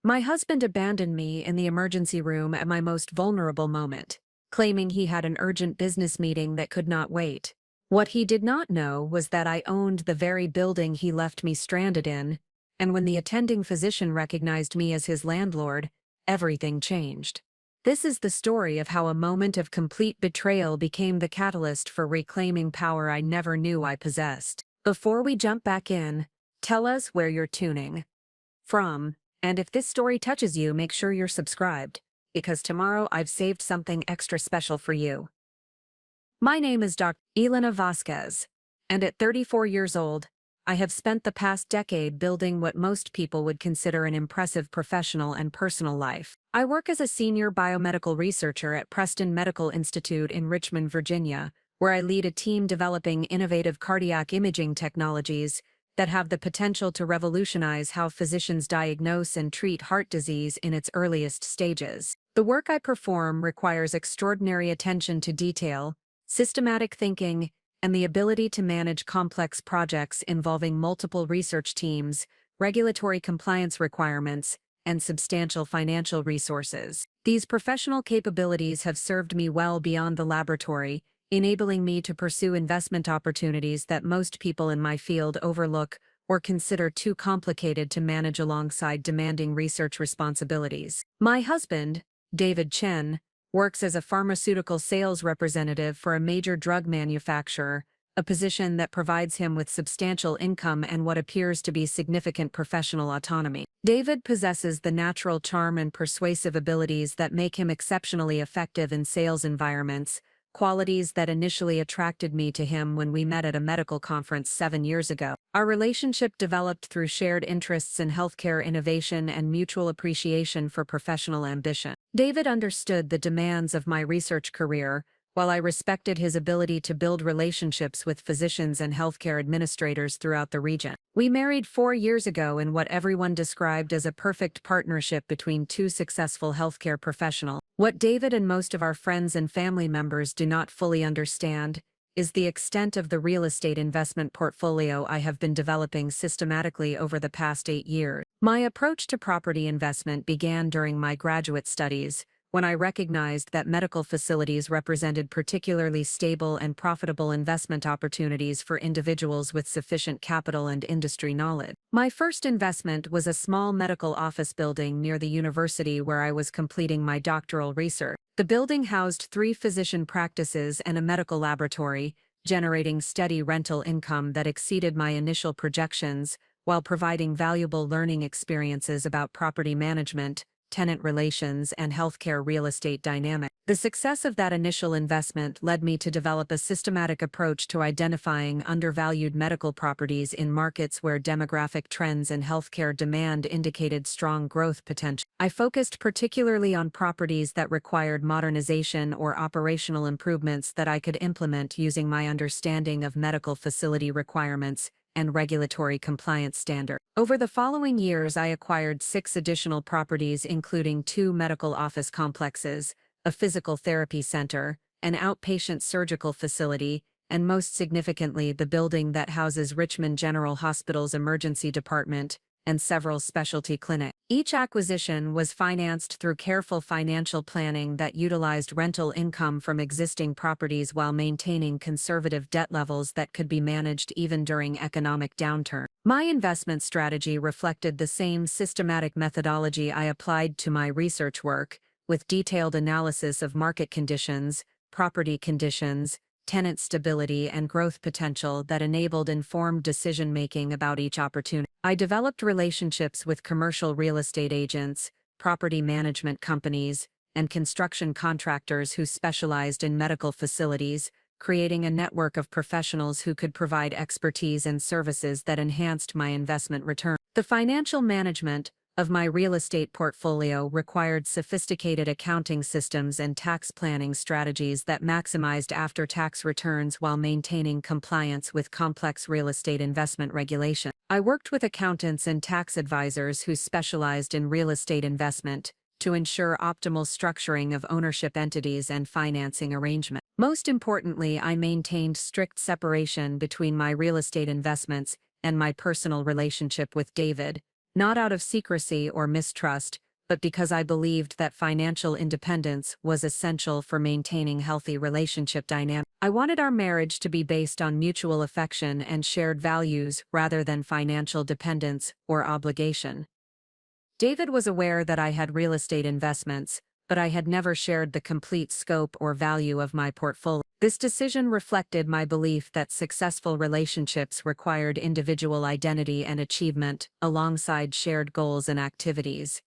My husband abandoned me in the emergency room at my most vulnerable moment, claiming he had an urgent business meeting that could not wait. What he did not know was that I owned the very building he left me stranded in, and when the attending physician recognized me as his landlord, everything changed. This is the story of how a moment of complete betrayal became the catalyst for reclaiming power I never knew I possessed. Before we jump back in, tell us where you're tuning from, and if this story touches you, make sure you're subscribed, because tomorrow I've saved something extra special for you. My name is Dr. Elena Vasquez, and at 34 years old, I have spent the past decade building what most people would consider an impressive professional and personal life. I work as a senior biomedical researcher at Preston Medical Institute in Richmond, Virginia, where I lead a team developing innovative cardiac imaging technologies that have the potential to revolutionize how physicians diagnose and treat heart disease in its earliest stages. The work I perform requires extraordinary attention to detail, systematic thinking, and the ability to manage complex projects involving multiple research teams, regulatory compliance requirements, and substantial financial resources. These professional capabilities have served me well beyond the laboratory, enabling me to pursue investment opportunities that most people in my field overlook or consider too complicated to manage alongside demanding research responsibilities. My husband, David Chen, works as a pharmaceutical sales representative for a major drug manufacturer, a position that provides him with substantial income and what appears to be significant professional autonomy. David possesses the natural charm and persuasive abilities that make him exceptionally effective in sales environments, qualities that initially attracted me to him when we met at a medical conference 7 years ago. Our relationship developed through shared interests in healthcare innovation and mutual appreciation for professional ambition. David understood the demands of my research career, while I respected his ability to build relationships with physicians and healthcare administrators throughout the region. We married 4 years ago in what everyone described as a perfect partnership between two successful healthcare professionals. What David and most of our friends and family members do not fully understand is the extent of the real estate investment portfolio I have been developing systematically over the past 8 years. My approach to property investment began during my graduate studies, when I recognized that medical facilities represented particularly stable and profitable investment opportunities for individuals with sufficient capital and industry knowledge. My first investment was a small medical office building near the university where I was completing my doctoral research. The building housed 3 physician practices and a medical laboratory, generating steady rental income that exceeded my initial projections, while providing valuable learning experiences about property management, tenant relations, and healthcare real estate dynamics. The success of that initial investment led me to develop a systematic approach to identifying undervalued medical properties in markets where demographic trends and healthcare demand indicated strong growth potential. I focused particularly on properties that required modernization or operational improvements that I could implement using my understanding of medical facility requirements and regulatory compliance standards. Over the following years, I acquired 6 additional properties, including 2 medical office complexes, a physical therapy center, an outpatient surgical facility, and most significantly, the building that houses Richmond General Hospital's emergency department and several specialty clinics. Each acquisition was financed through careful financial planning that utilized rental income from existing properties while maintaining conservative debt levels that could be managed even during economic downturn. My investment strategy reflected the same systematic methodology I applied to my research work, with detailed analysis of market conditions, property conditions, tenant stability, and growth potential that enabled informed decision-making about each opportunity. I developed relationships with commercial real estate agents, property management companies, and construction contractors who specialized in medical facilities, creating a network of professionals who could provide expertise and services that enhanced my investment return. The financial management of my real estate portfolio required sophisticated accounting systems and tax planning strategies that maximized after-tax returns while maintaining compliance with complex real estate investment regulation. I worked with accountants and tax advisors who specialized in real estate investment to ensure optimal structuring of ownership entities and financing arrangements. Most importantly, I maintained strict separation between my real estate investments and my personal relationship with David, not out of secrecy or mistrust, but because I believed that financial independence was essential for maintaining healthy relationship dynamics. I wanted our marriage to be based on mutual affection and shared values rather than financial dependence or obligation. David was aware that I had real estate investments, but I had never shared the complete scope or value of my portfolio. This decision reflected my belief that successful relationships required individual identity and achievement alongside shared goals and activities.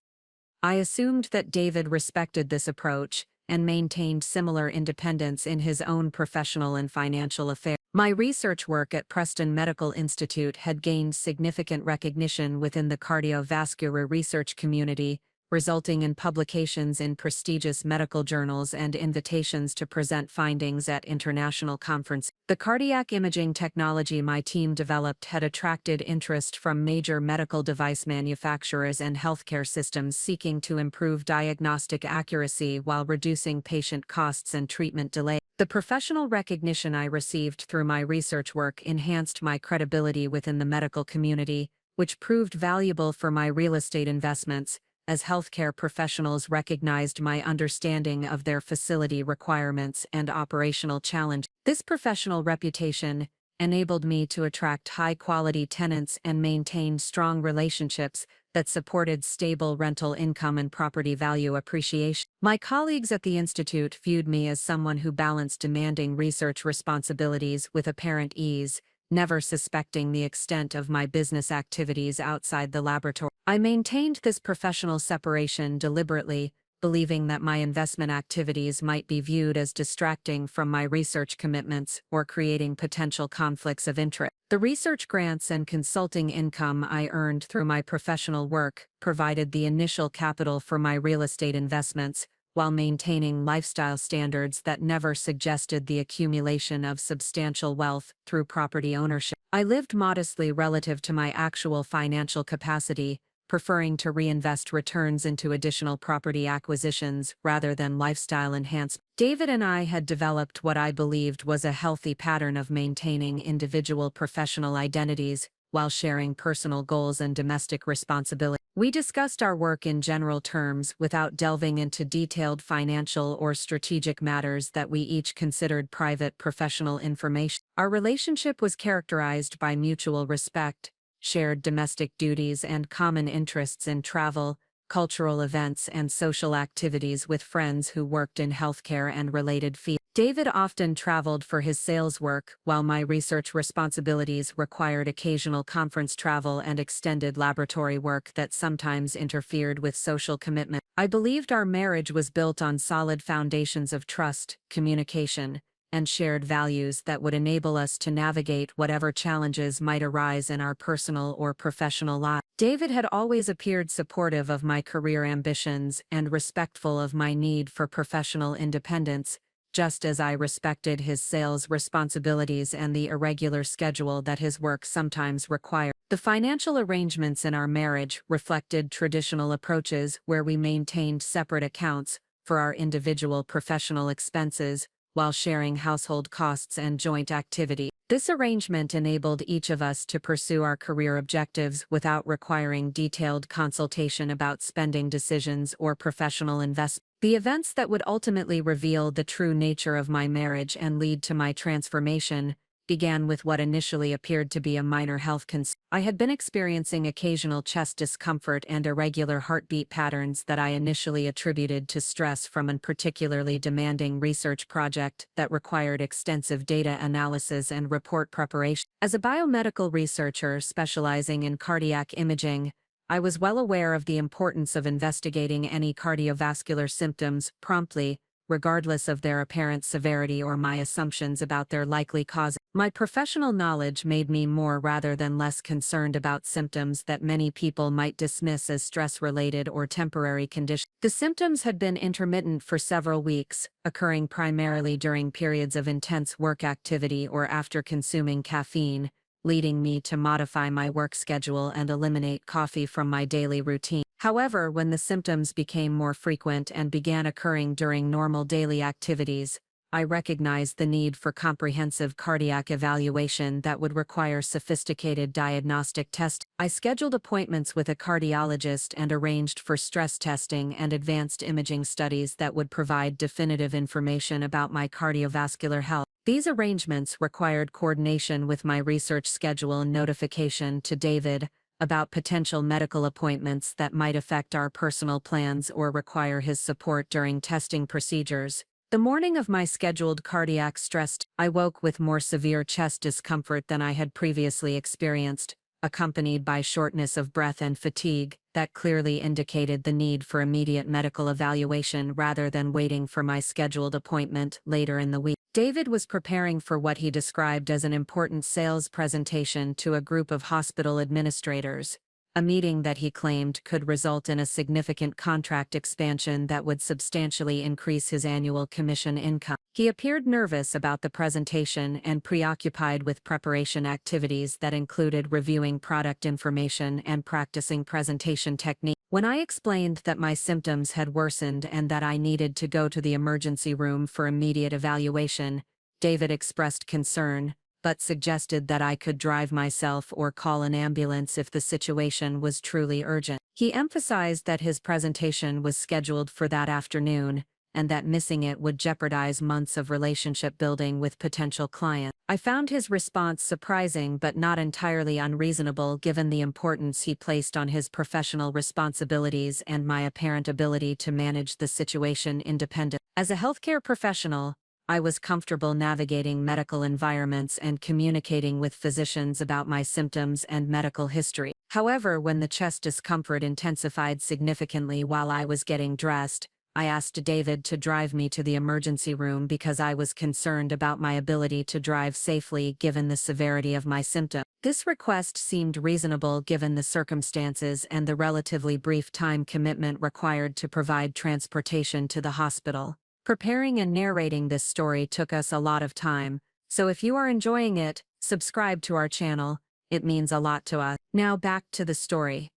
I assumed that David respected this approach and maintained similar independence in his own professional and financial affairs. My research work at Preston Medical Institute had gained significant recognition within the cardiovascular research community, resulting in publications in prestigious medical journals and invitations to present findings at international conferences. The cardiac imaging technology my team developed had attracted interest from major medical device manufacturers and healthcare systems seeking to improve diagnostic accuracy while reducing patient costs and treatment delay. The professional recognition I received through my research work enhanced my credibility within the medical community, which proved valuable for my real estate investments, as healthcare professionals recognized my understanding of their facility requirements and operational challenges. This professional reputation enabled me to attract high-quality tenants and maintain strong relationships that supported stable rental income and property value appreciation. My colleagues at the Institute viewed me as someone who balanced demanding research responsibilities with apparent ease, never suspecting the extent of my business activities outside the laboratory. I maintained this professional separation deliberately, believing that my investment activities might be viewed as distracting from my research commitments or creating potential conflicts of interest. The research grants and consulting income I earned through my professional work provided the initial capital for my real estate investments, while maintaining lifestyle standards that never suggested the accumulation of substantial wealth through property ownership. I lived modestly relative to my actual financial capacity, preferring to reinvest returns into additional property acquisitions rather than lifestyle enhancement. David and I had developed what I believed was a healthy pattern of maintaining individual professional identities while sharing personal goals and domestic responsibilities. We discussed our work in general terms without delving into detailed financial or strategic matters that we each considered private professional information. Our relationship was characterized by mutual respect, shared domestic duties, and common interests in travel, cultural events, and social activities with friends who worked in healthcare and related fields. David often traveled for his sales work, while my research responsibilities required occasional conference travel and extended laboratory work that sometimes interfered with social commitment. I believed our marriage was built on solid foundations of trust, communication, and shared values that would enable us to navigate whatever challenges might arise in our personal or professional lives. David had always appeared supportive of my career ambitions and respectful of my need for professional independence, just as I respected his sales responsibilities and the irregular schedule that his work sometimes required. The financial arrangements in our marriage reflected traditional approaches where we maintained separate accounts for our individual professional expenses while sharing household costs and joint activity. This arrangement enabled each of us to pursue our career objectives without requiring detailed consultation about spending decisions or professional investment. The events that would ultimately reveal the true nature of my marriage and lead to my transformation began with what initially appeared to be a minor health concern. I had been experiencing occasional chest discomfort and irregular heartbeat patterns that I initially attributed to stress from a particularly demanding research project that required extensive data analysis and report preparation. As a biomedical researcher specializing in cardiac imaging, I was well aware of the importance of investigating any cardiovascular symptoms promptly, regardless of their apparent severity or my assumptions about their likely cause. My professional knowledge made me more rather than less concerned about symptoms that many people might dismiss as stress-related or temporary conditions. The symptoms had been intermittent for several weeks, occurring primarily during periods of intense work activity or after consuming caffeine, leading me to modify my work schedule and eliminate coffee from my daily routine. However, when the symptoms became more frequent and began occurring during normal daily activities, I recognized the need for comprehensive cardiac evaluation that would require sophisticated diagnostic tests. I scheduled appointments with a cardiologist and arranged for stress testing and advanced imaging studies that would provide definitive information about my cardiovascular health. These arrangements required coordination with my research schedule and notification to David about potential medical appointments that might affect our personal plans or require his support during testing procedures. The morning of my scheduled cardiac stress, I woke with more severe chest discomfort than I had previously experienced, accompanied by shortness of breath and fatigue that clearly indicated the need for immediate medical evaluation rather than waiting for my scheduled appointment later in the week. David was preparing for what he described as an important sales presentation to a group of hospital administrators, a meeting that he claimed could result in a significant contract expansion that would substantially increase his annual commission income. He appeared nervous about the presentation and preoccupied with preparation activities that included reviewing product information and practicing presentation technique. When I explained that my symptoms had worsened and that I needed to go to the emergency room for immediate evaluation, David expressed concern, but suggested that I could drive myself or call an ambulance if the situation was truly urgent. He emphasized that his presentation was scheduled for that afternoon, and that missing it would jeopardize months of relationship building with potential clients. I found his response surprising but not entirely unreasonable given the importance he placed on his professional responsibilities and my apparent ability to manage the situation independently. As a healthcare professional, I was comfortable navigating medical environments and communicating with physicians about my symptoms and medical history. However, when the chest discomfort intensified significantly while I was getting dressed, I asked David to drive me to the emergency room because I was concerned about my ability to drive safely given the severity of my symptoms. This request seemed reasonable given the circumstances and the relatively brief time commitment required to provide transportation to the hospital. Preparing and narrating this story took us a lot of time, so if you are enjoying it, subscribe to our channel. It means a lot to us. Now back to the story.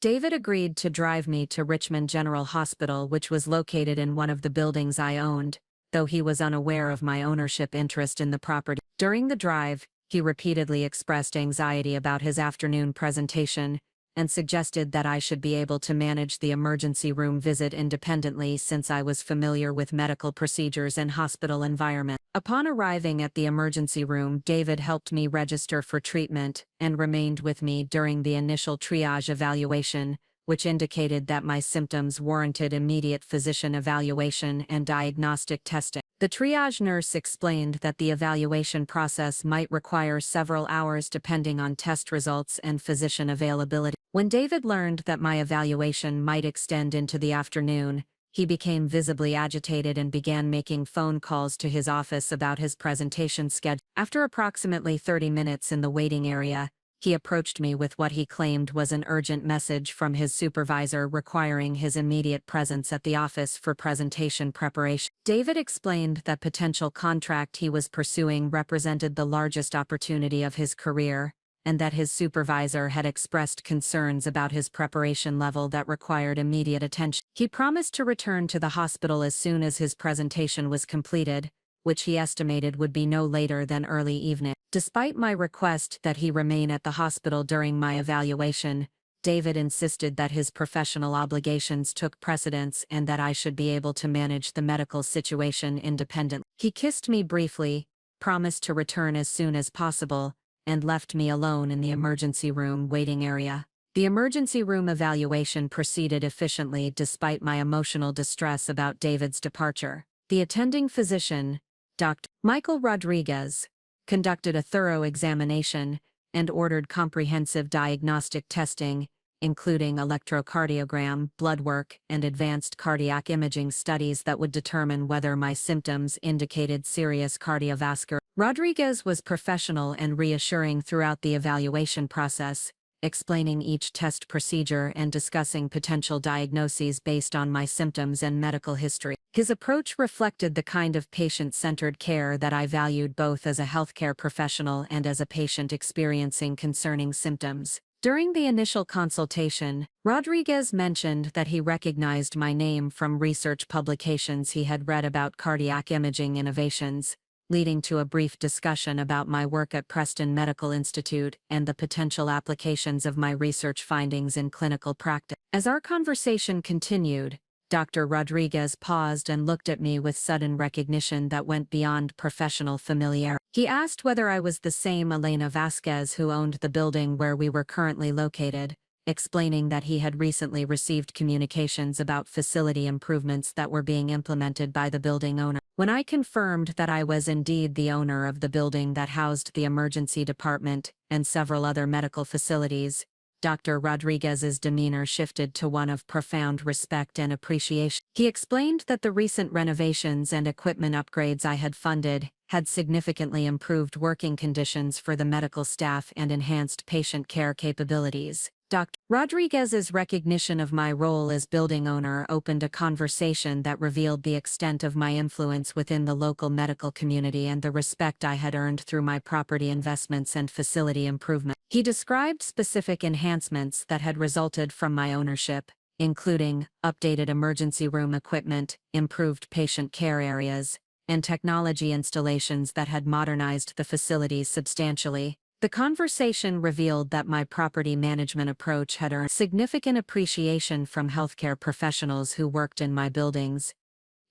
David agreed to drive me to Richmond General Hospital, which was located in one of the buildings I owned, though he was unaware of my ownership interest in the property. During the drive, he repeatedly expressed anxiety about his afternoon presentation and suggested that I should be able to manage the emergency room visit independently since I was familiar with medical procedures and hospital environment. Upon arriving at the emergency room, David helped me register for treatment and remained with me during the initial triage evaluation, which indicated that my symptoms warranted immediate physician evaluation and diagnostic testing. The triage nurse explained that the evaluation process might require several hours depending on test results and physician availability. When David learned that my evaluation might extend into the afternoon, he became visibly agitated and began making phone calls to his office about his presentation schedule. After approximately 30 minutes in the waiting area, he approached me with what he claimed was an urgent message from his supervisor requiring his immediate presence at the office for presentation preparation. David explained that potential contract he was pursuing represented the largest opportunity of his career, and that his supervisor had expressed concerns about his preparation level that required immediate attention. He promised to return to the hospital as soon as his presentation was completed, which he estimated would be no later than early evening. Despite my request that he remain at the hospital during my evaluation, David insisted that his professional obligations took precedence and that I should be able to manage the medical situation independently. He kissed me briefly, promised to return as soon as possible, and left me alone in the emergency room waiting area. The emergency room evaluation proceeded efficiently despite my emotional distress about David's departure. The attending physician, Dr. Michael Rodriguez, conducted a thorough examination and ordered comprehensive diagnostic testing, including electrocardiogram, blood work, and advanced cardiac imaging studies that would determine whether my symptoms indicated serious cardiovascular. Rodriguez was professional and reassuring throughout the evaluation process, explaining each test procedure and discussing potential diagnoses based on my symptoms and medical history. His approach reflected the kind of patient-centered care that I valued both as a healthcare professional and as a patient experiencing concerning symptoms. During the initial consultation, Rodriguez mentioned that he recognized my name from research publications he had read about cardiac imaging innovations, leading to a brief discussion about my work at Preston Medical Institute and the potential applications of my research findings in clinical practice. As our conversation continued, Dr. Rodriguez paused and looked at me with sudden recognition that went beyond professional familiarity. He asked whether I was the same Elena Vasquez who owned the building where we were currently located, explaining that he had recently received communications about facility improvements that were being implemented by the building owner. When I confirmed that I was indeed the owner of the building that housed the emergency department and several other medical facilities, Dr. Rodriguez's demeanor shifted to one of profound respect and appreciation. He explained that the recent renovations and equipment upgrades I had funded had significantly improved working conditions for the medical staff and enhanced patient care capabilities. Dr. Rodriguez's recognition of my role as building owner opened a conversation that revealed the extent of my influence within the local medical community and the respect I had earned through my property investments and facility improvement. He described specific enhancements that had resulted from my ownership, including updated emergency room equipment, improved patient care areas, and technology installations that had modernized the facilities substantially. The conversation revealed that my property management approach had earned significant appreciation from healthcare professionals who worked in my buildings,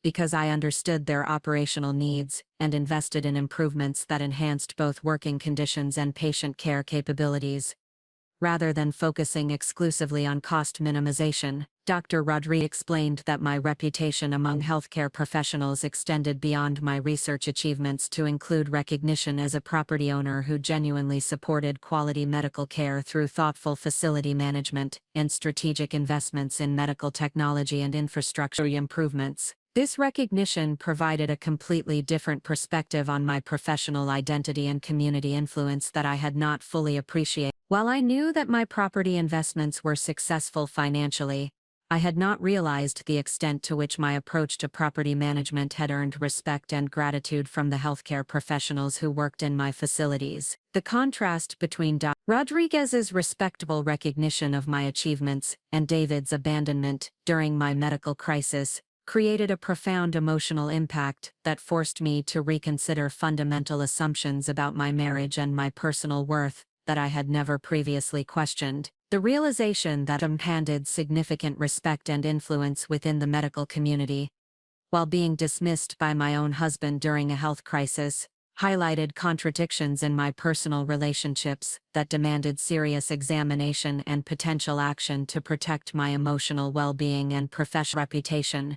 because I understood their operational needs and invested in improvements that enhanced both working conditions and patient care capabilities. Rather than focusing exclusively on cost minimization, Dr. Rodriguez explained that my reputation among healthcare professionals extended beyond my research achievements to include recognition as a property owner who genuinely supported quality medical care through thoughtful facility management and strategic investments in medical technology and infrastructure improvements. This recognition provided a completely different perspective on my professional identity and community influence that I had not fully appreciated. While I knew that my property investments were successful financially, I had not realized the extent to which my approach to property management had earned respect and gratitude from the healthcare professionals who worked in my facilities. The contrast between Dr. Rodriguez's respectable recognition of my achievements and David's abandonment during my medical crisis created a profound emotional impact that forced me to reconsider fundamental assumptions about my marriage and my personal worth that I had never previously questioned. The realization that I handed significant respect and influence within the medical community, while being dismissed by my own husband during a health crisis, highlighted contradictions in my personal relationships that demanded serious examination and potential action to protect my emotional well-being and professional reputation.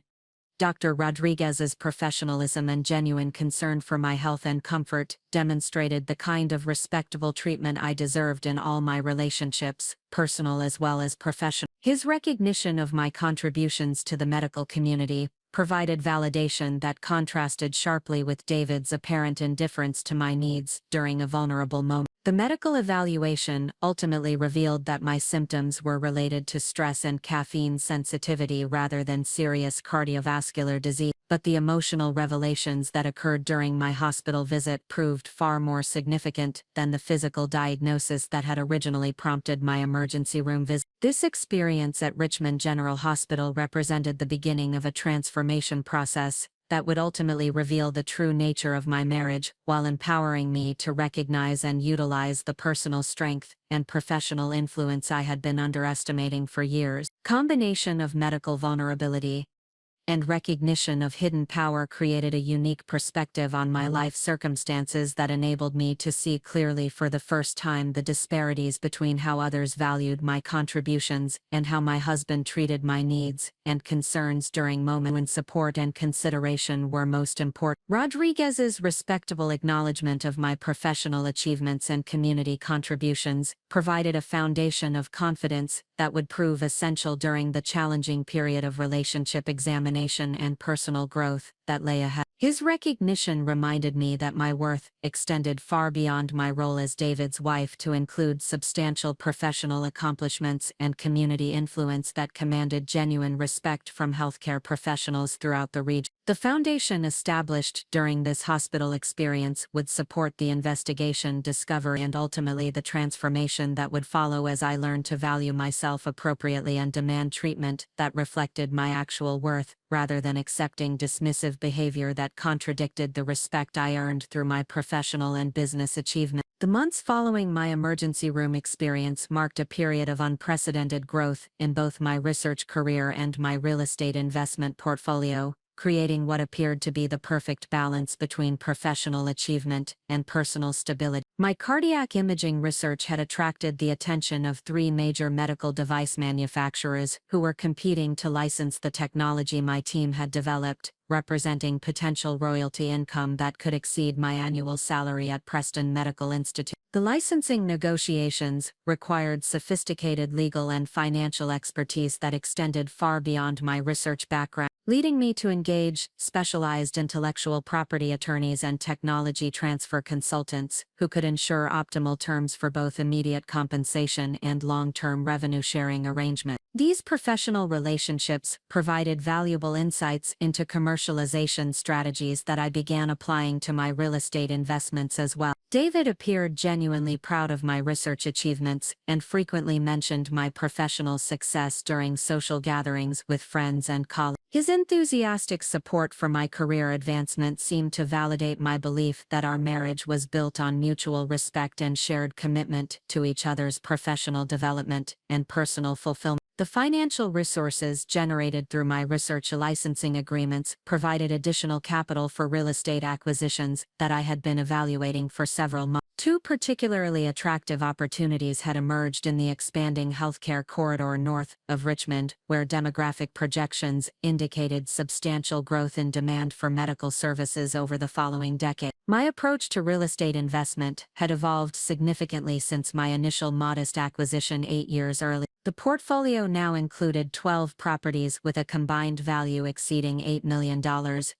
Dr. Rodriguez's professionalism and genuine concern for my health and comfort demonstrated the kind of respectable treatment I deserved in all my relationships, personal as well as professional. His recognition of my contributions to the medical community provided validation that contrasted sharply with David's apparent indifference to my needs during a vulnerable moment. The medical evaluation ultimately revealed that my symptoms were related to stress and caffeine sensitivity rather than serious cardiovascular disease, but the emotional revelations that occurred during my hospital visit proved far more significant than the physical diagnosis that had originally prompted my emergency room visit. This experience at Richmond General Hospital represented the beginning of a transformation process that would ultimately reveal the true nature of my marriage, while empowering me to recognize and utilize the personal strength and professional influence I had been underestimating for years. Combination of medical vulnerability and recognition of hidden power created a unique perspective on my life circumstances that enabled me to see clearly for the first time the disparities between how others valued my contributions and how my husband treated my needs and concerns during moments when support and consideration were most important. Rodriguez's respectable acknowledgement of my professional achievements and community contributions provided a foundation of confidence that would prove essential during the challenging period of relationship examination and personal growth. that lay ahead. His recognition reminded me that my worth extended far beyond my role as David's wife to include substantial professional accomplishments and community influence that commanded genuine respect from healthcare professionals throughout the region. The foundation established during this hospital experience would support the investigation, discovery, and ultimately the transformation that would follow as I learned to value myself appropriately and demand treatment that reflected my actual worth, rather than accepting dismissive behavior that contradicted the respect I earned through my professional and business achievement. The months following my emergency room experience marked a period of unprecedented growth in both my research career and my real estate investment portfolio, creating what appeared to be the perfect balance between professional achievement and personal stability. My cardiac imaging research had attracted the attention of 3 major medical device manufacturers who were competing to license the technology my team had developed, representing potential royalty income that could exceed my annual salary at Preston Medical Institute. The licensing negotiations required sophisticated legal and financial expertise that extended far beyond my research background, leading me to engage specialized intellectual property attorneys and technology transfer consultants who could ensure optimal terms for both immediate compensation and long-term revenue-sharing arrangements. These professional relationships provided valuable insights into commercialization strategies that I began applying to my real estate investments as well. David appeared genuinely proud of my research achievements and frequently mentioned my professional success during social gatherings with friends and colleagues. His enthusiastic support for my career advancement seemed to validate my belief that our marriage was built on mutual respect and shared commitment to each other's professional development and personal fulfillment. The financial resources generated through my research licensing agreements provided additional capital for real estate acquisitions that I had been evaluating for several months. 2 particularly attractive opportunities had emerged in the expanding healthcare corridor north of Richmond, where demographic projections indicated substantial growth in demand for medical services over the following decade. My approach to real estate investment had evolved significantly since my initial modest acquisition 8 years earlier. The portfolio now included 12 properties with a combined value exceeding $8 million,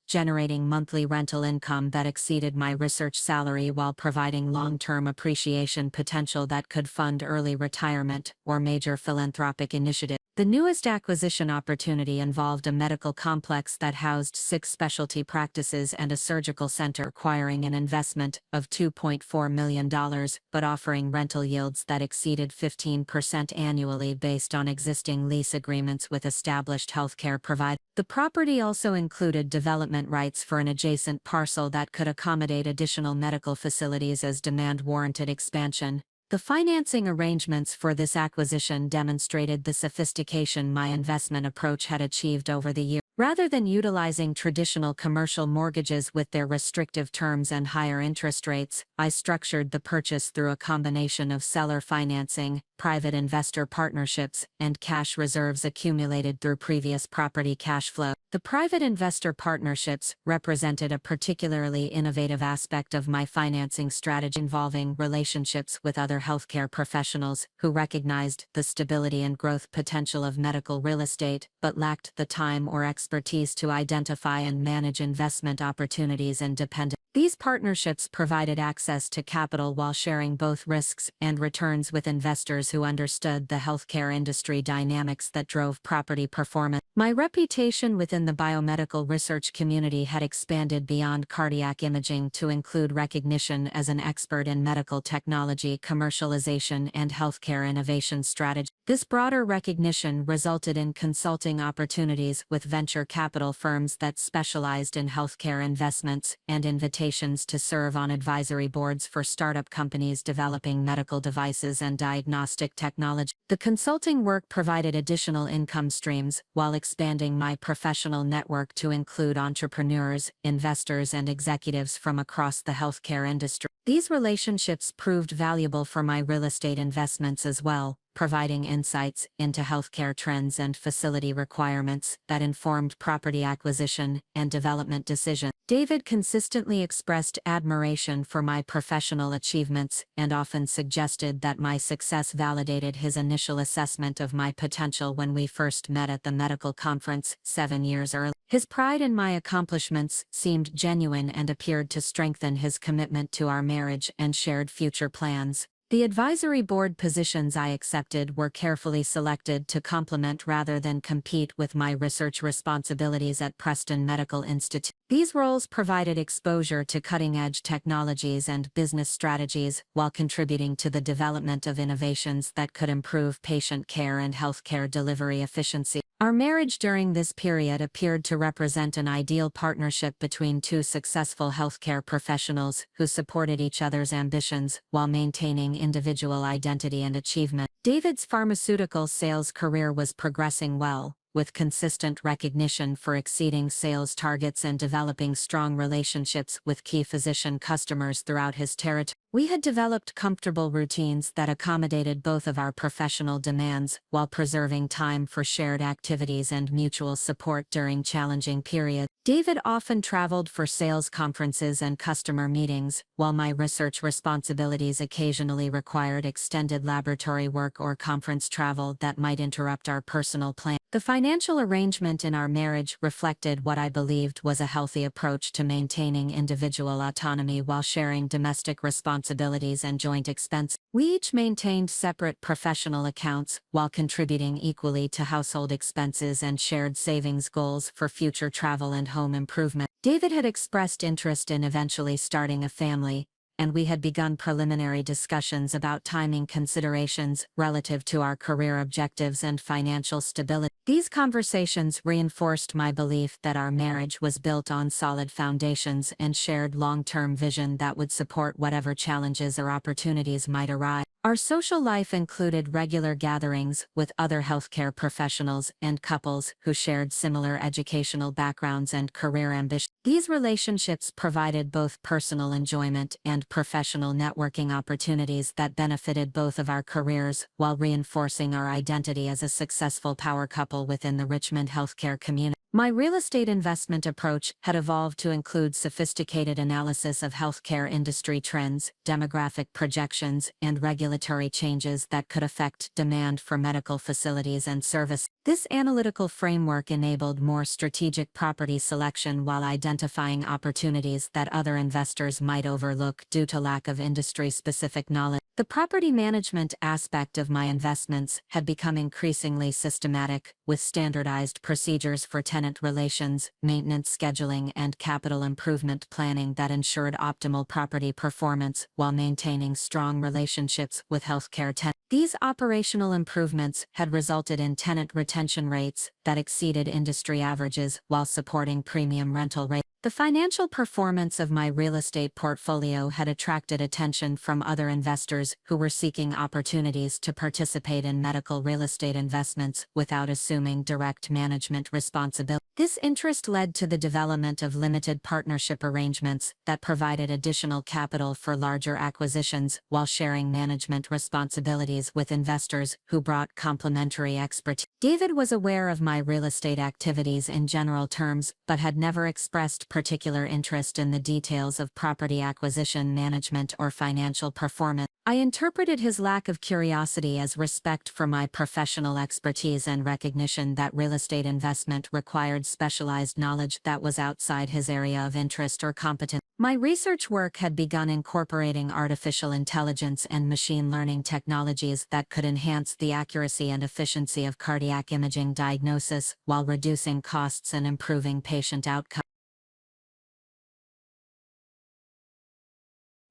generating monthly rental income that exceeded my research salary while providing long-term appreciation potential that could fund early retirement or major philanthropic initiatives. The newest acquisition opportunity involved a medical complex that housed 6 specialty practices and a surgical center, requiring an investment of $2.4 million, but offering rental yields that exceeded 15% annually based on existing lease agreements with established healthcare providers. The property also included development rights for an adjacent parcel that could accommodate additional medical facilities as demand warranted expansion. The financing arrangements for this acquisition demonstrated the sophistication my investment approach had achieved over the years. Rather than utilizing traditional commercial mortgages with their restrictive terms and higher interest rates, I structured the purchase through a combination of seller financing, private investor partnerships, and cash reserves accumulated through previous property cash flow. The private investor partnerships represented a particularly innovative aspect of my financing strategy, involving relationships with other healthcare professionals who recognized the stability and growth potential of medical real estate, but lacked the time or expertise to identify and manage investment opportunities independently. These partnerships provided access to capital while sharing both risks and returns with investors who understood the healthcare industry dynamics that drove property performance. My reputation within the biomedical research community had expanded beyond cardiac imaging to include recognition as an expert in medical technology, commercialization, and healthcare innovation strategy. This broader recognition resulted in consulting opportunities with venture capital firms that specialized in healthcare investments and invitations to serve on advisory boards for startup companies developing medical devices and diagnostic technology. The consulting work provided additional income streams while expanding my professional network to include entrepreneurs, investors, and executives from across the healthcare industry. These relationships proved valuable for my real estate investments as well, providing insights into healthcare trends and facility requirements that informed property acquisition and development decisions. David consistently expressed admiration for my professional achievements and often suggested that my success validated his initial assessment of my potential when we first met at the medical conference 7 years earlier. His pride in my accomplishments seemed genuine and appeared to strengthen his commitment to our marriage and shared future plans. The advisory board positions I accepted were carefully selected to complement rather than compete with my research responsibilities at Preston Medical Institute. These roles provided exposure to cutting-edge technologies and business strategies while contributing to the development of innovations that could improve patient care and healthcare delivery efficiency. Our marriage during this period appeared to represent an ideal partnership between two successful healthcare professionals who supported each other's ambitions while maintaining individual identity and achievement. David's pharmaceutical sales career was progressing well, with consistent recognition for exceeding sales targets and developing strong relationships with key physician customers throughout his territory. We had developed comfortable routines that accommodated both of our professional demands while preserving time for shared activities and mutual support during challenging periods. David often traveled for sales conferences and customer meetings, while my research responsibilities occasionally required extended laboratory work or conference travel that might interrupt our personal plans. The financial arrangement in our marriage reflected what I believed was a healthy approach to maintaining individual autonomy while sharing domestic responsibilities and joint expenses. We each maintained separate professional accounts while contributing equally to household expenses and shared savings goals for future travel and home improvement. David had expressed interest in eventually starting a family, and we had begun preliminary discussions about timing considerations relative to our career objectives and financial stability. These conversations reinforced my belief that our marriage was built on solid foundations and shared long-term vision that would support whatever challenges or opportunities might arise. Our social life included regular gatherings with other healthcare professionals and couples who shared similar educational backgrounds and career ambitions. These relationships provided both personal enjoyment and professional networking opportunities that benefited both of our careers while reinforcing our identity as a successful power couple within the Richmond healthcare community. My real estate investment approach had evolved to include sophisticated analysis of healthcare industry trends, demographic projections, and regulatory changes that could affect demand for medical facilities and service. This analytical framework enabled more strategic property selection while identifying opportunities that other investors might overlook due to lack of industry-specific knowledge. The property management aspect of my investments had become increasingly systematic, with standardized procedures for tenant relations, maintenance scheduling, and capital improvement planning that ensured optimal property performance while maintaining strong relationships with healthcare tenants. These operational improvements had resulted in tenant retention rates that exceeded industry averages while supporting premium rental rates. The financial performance of my real estate portfolio had attracted attention from other investors who were seeking opportunities to participate in medical real estate investments without assuming direct management responsibility. This interest led to the development of limited partnership arrangements that provided additional capital for larger acquisitions while sharing management responsibilities with investors who brought complementary expertise. David was aware of my real estate activities in general terms, but had never expressed particular interest in the details of property acquisition management or financial performance. I interpreted his lack of curiosity as respect for my professional expertise and recognition that real estate investment required specialized knowledge that was outside his area of interest or competence. My research work had begun incorporating artificial intelligence and machine learning technologies that could enhance the accuracy and efficiency of cardiac imaging diagnosis while reducing costs and improving patient outcomes.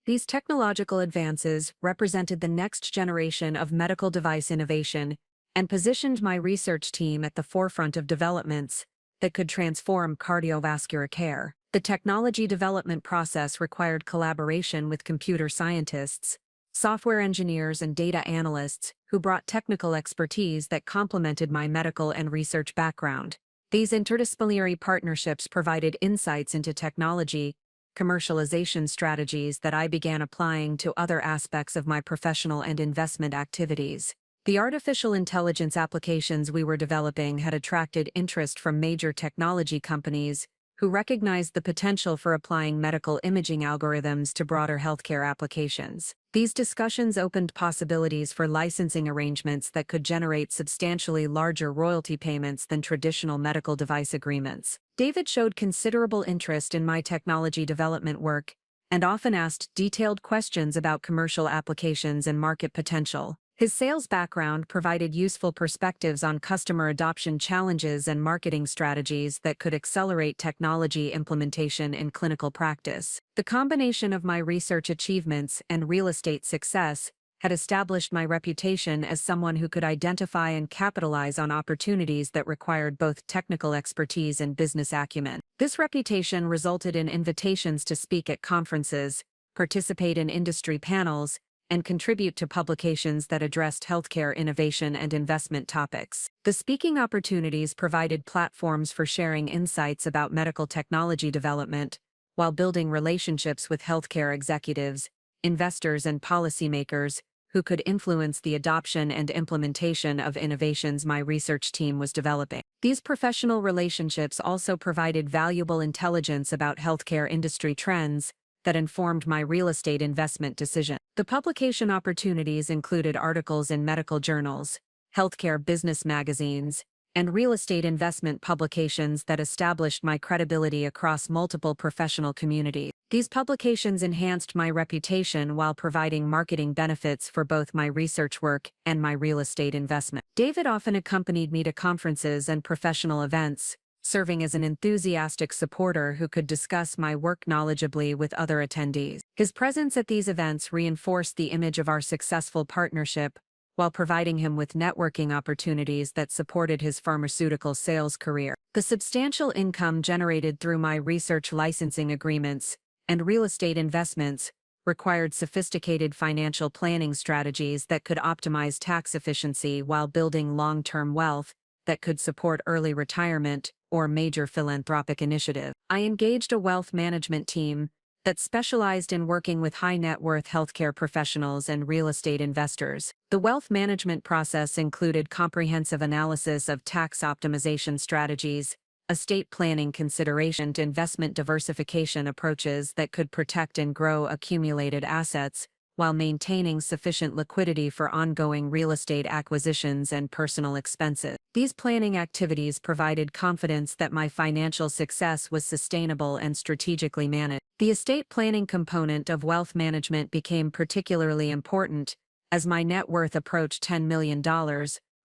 These technological advances represented the next generation of medical device innovation and positioned my research team at the forefront of developments that could transform cardiovascular care. The technology development process required collaboration with computer scientists, software engineers, and data analysts who brought technical expertise that complemented my medical and research background. These interdisciplinary partnerships provided insights into technology commercialization strategies that I began applying to other aspects of my professional and investment activities. The artificial intelligence applications we were developing had attracted interest from major technology companies who recognized the potential for applying medical imaging algorithms to broader healthcare applications. These discussions opened possibilities for licensing arrangements that could generate substantially larger royalty payments than traditional medical device agreements. David showed considerable interest in my technology development work and often asked detailed questions about commercial applications and market potential. His sales background provided useful perspectives on customer adoption challenges and marketing strategies that could accelerate technology implementation in clinical practice. The combination of my research achievements and real estate success had established my reputation as someone who could identify and capitalize on opportunities that required both technical expertise and business acumen. This reputation resulted in invitations to speak at conferences, participate in industry panels, and contribute to publications that addressed healthcare innovation and investment topics. The speaking opportunities provided platforms for sharing insights about medical technology development, while building relationships with healthcare executives, investors, and policymakers who could influence the adoption and implementation of innovations my research team was developing. These professional relationships also provided valuable intelligence about healthcare industry trends that informed my real estate investment decision. The publication opportunities included articles in medical journals, healthcare business magazines, and real estate investment publications that established my credibility across multiple professional communities. These publications enhanced my reputation while providing marketing benefits for both my research work and my real estate investment. David often accompanied me to conferences and professional events, serving as an enthusiastic supporter who could discuss my work knowledgeably with other attendees. His presence at these events reinforced the image of our successful partnership, while providing him with networking opportunities that supported his pharmaceutical sales career. The substantial income generated through my research licensing agreements and real estate investments required sophisticated financial planning strategies that could optimize tax efficiency while building long-term wealth that could support early retirement or major philanthropic initiative. I engaged a wealth management team that specialized in working with high-net-worth healthcare professionals and real estate investors. The wealth management process included comprehensive analysis of tax optimization strategies, estate planning consideration, and investment diversification approaches that could protect and grow accumulated assets, while maintaining sufficient liquidity for ongoing real estate acquisitions and personal expenses. These planning activities provided confidence that my financial success was sustainable and strategically managed. The estate planning component of wealth management became particularly important as my net worth approached $10 million,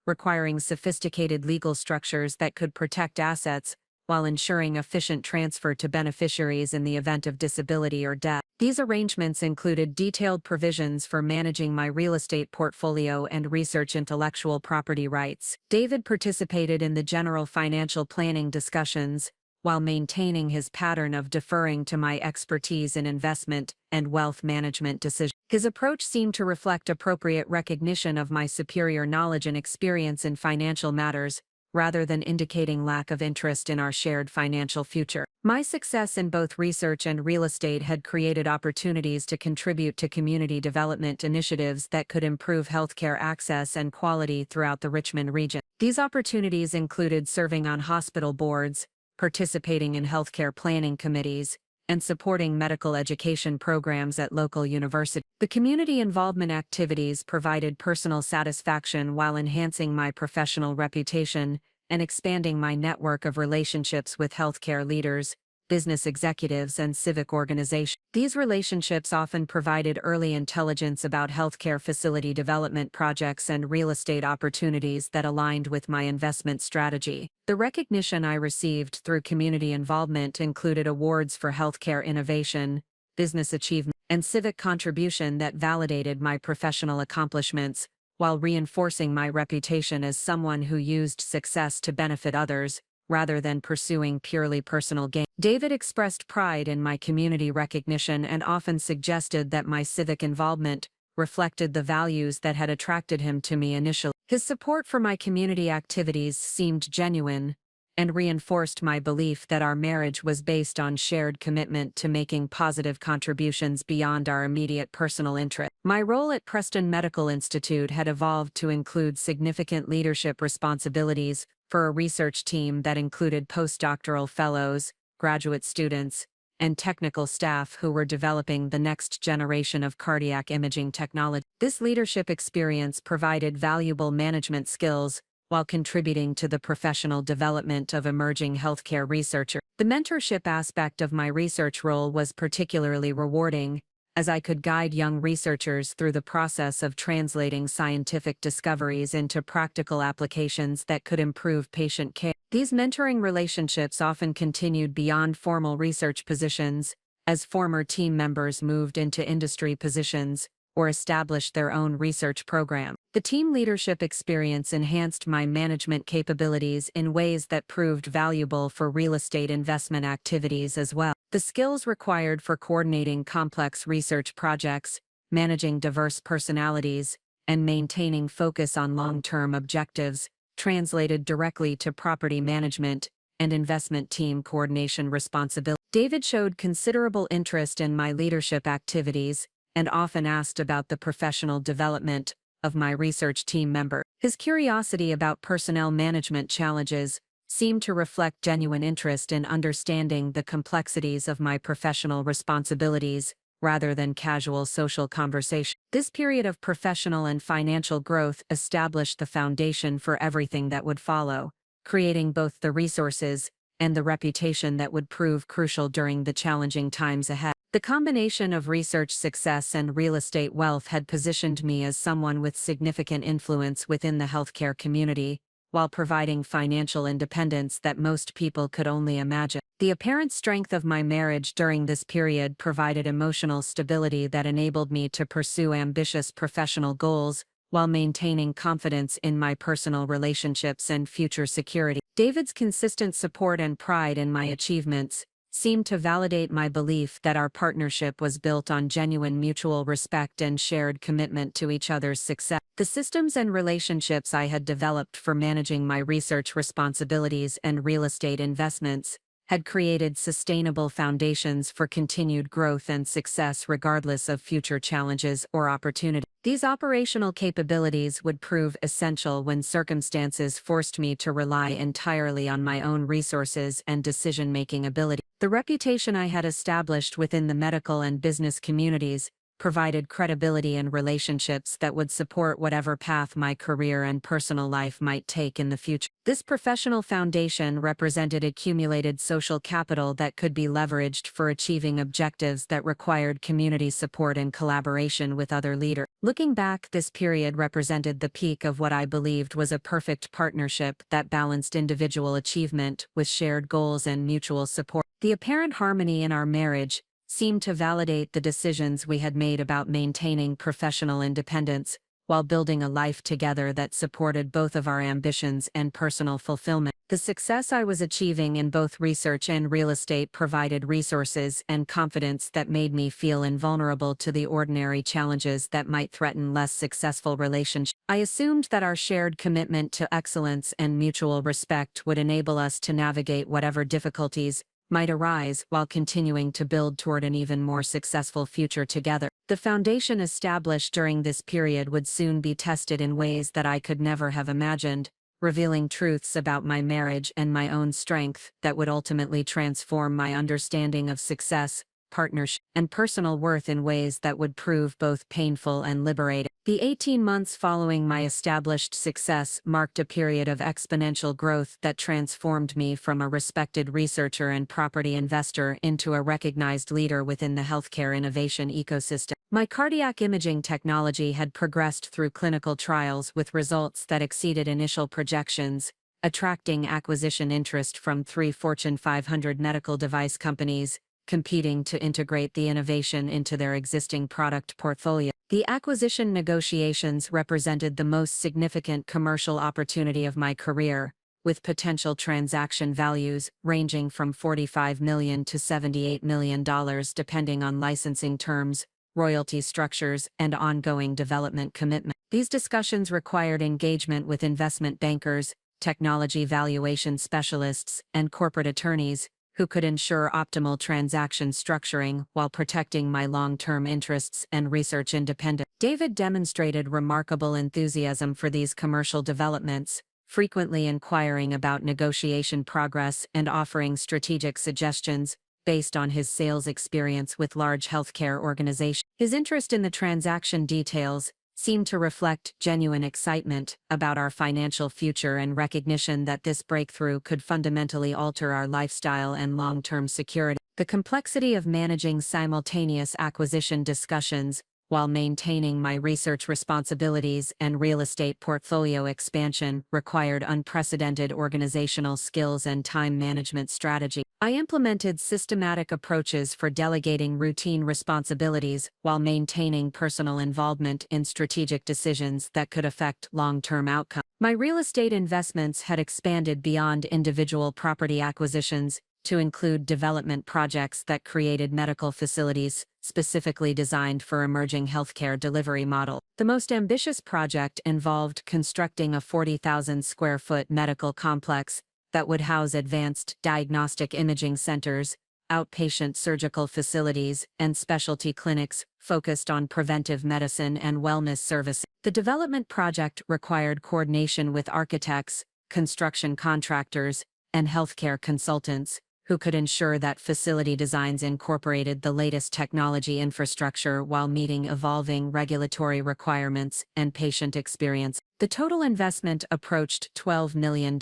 requiring sophisticated legal structures that could protect assets while ensuring efficient transfer to beneficiaries in the event of disability or death. These arrangements included detailed provisions for managing my real estate portfolio and research intellectual property rights. David participated in the general financial planning discussions, while maintaining his pattern of deferring to my expertise in investment and wealth management decisions. His approach seemed to reflect appropriate recognition of my superior knowledge and experience in financial matters, rather than indicating lack of interest in our shared financial future. My success in both research and real estate had created opportunities to contribute to community development initiatives that could improve healthcare access and quality throughout the Richmond region. These opportunities included serving on hospital boards, participating in healthcare planning committees, and supporting medical education programs at local universities. The community involvement activities provided personal satisfaction while enhancing my professional reputation and expanding my network of relationships with healthcare leaders, business executives, and civic organizations. These relationships often provided early intelligence about healthcare facility development projects and real estate opportunities that aligned with my investment strategy. The recognition I received through community involvement included awards for healthcare innovation, business achievement, and civic contribution that validated my professional accomplishments, while reinforcing my reputation as someone who used success to benefit others, rather than pursuing purely personal gain. David expressed pride in my community recognition and often suggested that my civic involvement reflected the values that had attracted him to me initially. His support for my community activities seemed genuine, and reinforced my belief that our marriage was based on shared commitment to making positive contributions beyond our immediate personal interest. My role at Preston Medical Institute had evolved to include significant leadership responsibilities for a research team that included postdoctoral fellows, graduate students, and technical staff who were developing the next generation of cardiac imaging technology. This leadership experience provided valuable management skills while contributing to the professional development of emerging healthcare researchers. The mentorship aspect of my research role was particularly rewarding, as I could guide young researchers through the process of translating scientific discoveries into practical applications that could improve patient care. These mentoring relationships often continued beyond formal research positions, as former team members moved into industry positions or established their own research program. The team leadership experience enhanced my management capabilities in ways that proved valuable for real estate investment activities as well. The skills required for coordinating complex research projects, managing diverse personalities, and maintaining focus on long-term objectives translated directly to property management and investment team coordination responsibility. David showed considerable interest in my leadership activities and often asked about the professional development of my research team member. His curiosity about personnel management challenges seemed to reflect genuine interest in understanding the complexities of my professional responsibilities rather than casual social conversation. This period of professional and financial growth established the foundation for everything that would follow, creating both the resources and the reputation that would prove crucial during the challenging times ahead. The combination of research success and real estate wealth had positioned me as someone with significant influence within the healthcare community, while providing financial independence that most people could only imagine. The apparent strength of my marriage during this period provided emotional stability that enabled me to pursue ambitious professional goals while maintaining confidence in my personal relationships and future security. David's consistent support and pride in my achievements seemed to validate my belief that our partnership was built on genuine mutual respect and shared commitment to each other's success. The systems and relationships I had developed for managing my research responsibilities and real estate investments had created sustainable foundations for continued growth and success regardless of future challenges or opportunities. These operational capabilities would prove essential when circumstances forced me to rely entirely on my own resources and decision-making ability. The reputation I had established within the medical and business communities provided credibility and relationships that would support whatever path my career and personal life might take in the future. This professional foundation represented accumulated social capital that could be leveraged for achieving objectives that required community support and collaboration with other leaders. Looking back, this period represented the peak of what I believed was a perfect partnership that balanced individual achievement with shared goals and mutual support. The apparent harmony in our marriage seemed to validate the decisions we had made about maintaining professional independence while building a life together that supported both of our ambitions and personal fulfillment. The success I was achieving in both research and real estate provided resources and confidence that made me feel invulnerable to the ordinary challenges that might threaten less successful relationships. I assumed that our shared commitment to excellence and mutual respect would enable us to navigate whatever difficulties might arise while continuing to build toward an even more successful future together. The foundation established during this period would soon be tested in ways that I could never have imagined, revealing truths about my marriage and my own strength that would ultimately transform my understanding of success, partnership, and personal worth in ways that would prove both painful and liberating. The 18 months following my established success marked a period of exponential growth that transformed me from a respected researcher and property investor into a recognized leader within the healthcare innovation ecosystem. My cardiac imaging technology had progressed through clinical trials with results that exceeded initial projections, attracting acquisition interest from 3 Fortune 500 medical device companies, competing to integrate the innovation into their existing product portfolio. The acquisition negotiations represented the most significant commercial opportunity of my career, with potential transaction values ranging from $45 million to $78 million depending on licensing terms, royalty structures, and ongoing development commitment. These discussions required engagement with investment bankers, technology valuation specialists, and corporate attorneys, who could ensure optimal transaction structuring while protecting my long-term interests and research independence. David demonstrated remarkable enthusiasm for these commercial developments, frequently inquiring about negotiation progress and offering strategic suggestions based on his sales experience with large healthcare organizations. His interest in the transaction details seemed to reflect genuine excitement about our financial future and recognition that this breakthrough could fundamentally alter our lifestyle and long-term security. The complexity of managing simultaneous acquisition discussions while maintaining my research responsibilities and real estate portfolio expansion required unprecedented organizational skills and time management strategy. I implemented systematic approaches for delegating routine responsibilities while maintaining personal involvement in strategic decisions that could affect long-term outcomes. My real estate investments had expanded beyond individual property acquisitions to include development projects that created medical facilities specifically designed for emerging healthcare delivery model. The most ambitious project involved constructing a 40,000 square foot medical complex that would house advanced diagnostic imaging centers, outpatient surgical facilities, and specialty clinics focused on preventive medicine and wellness services. The development project required coordination with architects, construction contractors, and healthcare consultants, who could ensure that facility designs incorporated the latest technology infrastructure while meeting evolving regulatory requirements and patient experience. The total investment approached $12 million,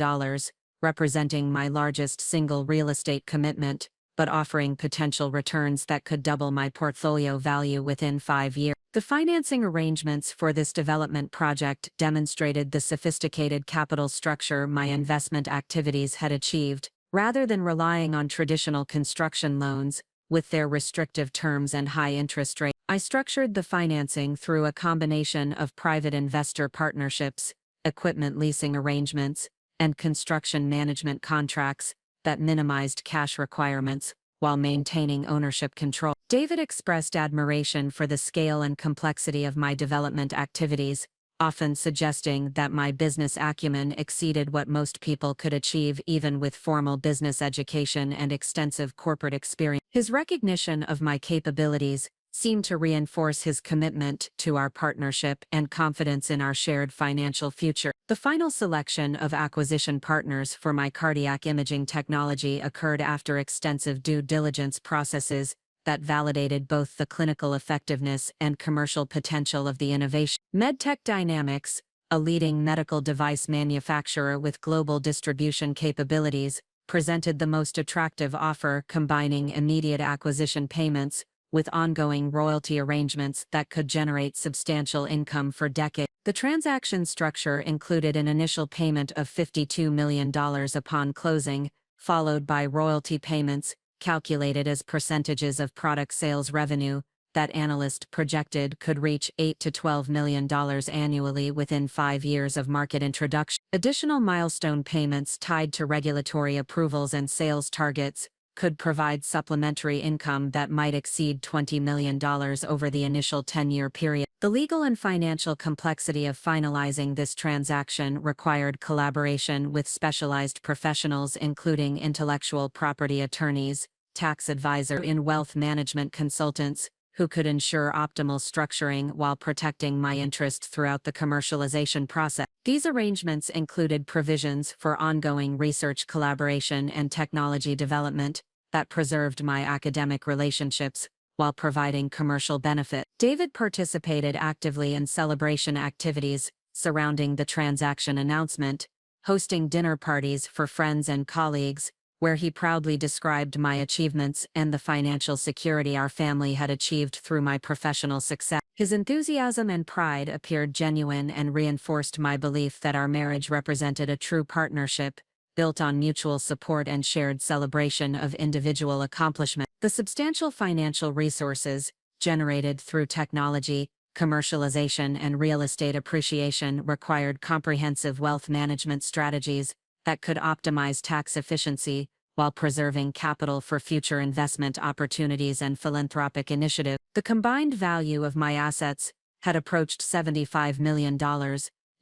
representing my largest single real estate commitment, but offering potential returns that could double my portfolio value within 5 years. The financing arrangements for this development project demonstrated the sophisticated capital structure my investment activities had achieved, rather than relying on traditional construction loans, with their restrictive terms and high interest rates. I structured the financing through a combination of private investor partnerships, equipment leasing arrangements, and construction management contracts that minimized cash requirements while maintaining ownership control. David expressed admiration for the scale and complexity of my development activities, often suggesting that my business acumen exceeded what most people could achieve even with formal business education and extensive corporate experience. His recognition of my capabilities seemed to reinforce his commitment to our partnership and confidence in our shared financial future. The final selection of acquisition partners for my cardiac imaging technology occurred after extensive due diligence processes that validated both the clinical effectiveness and commercial potential of the innovation. MedTech Dynamics, a leading medical device manufacturer with global distribution capabilities, presented the most attractive offer, combining immediate acquisition payments with ongoing royalty arrangements that could generate substantial income for decades. The transaction structure included an initial payment of $52 million upon closing, followed by royalty payments, calculated as percentages of product sales revenue, that analysts projected could reach $8 to $12 million annually within 5 years of market introduction. Additional milestone payments tied to regulatory approvals and sales targets could provide supplementary income that might exceed $20 million over the initial 10-year period. The legal and financial complexity of finalizing this transaction required collaboration with specialized professionals including intellectual property attorneys, tax advisors, and wealth management consultants, who could ensure optimal structuring while protecting my interests throughout the commercialization process. These arrangements included provisions for ongoing research collaboration and technology development that preserved my academic relationships while providing commercial benefit. David participated actively in celebration activities surrounding the transaction announcement, hosting dinner parties for friends and colleagues, where he proudly described my achievements and the financial security our family had achieved through my professional success. His enthusiasm and pride appeared genuine and reinforced my belief that our marriage represented a true partnership, built on mutual support and shared celebration of individual accomplishment. The substantial financial resources, generated through technology, commercialization, and real estate appreciation, required comprehensive wealth management strategies that could optimize tax efficiency while preserving capital for future investment opportunities and philanthropic initiatives. The combined value of my assets had approached $75 million,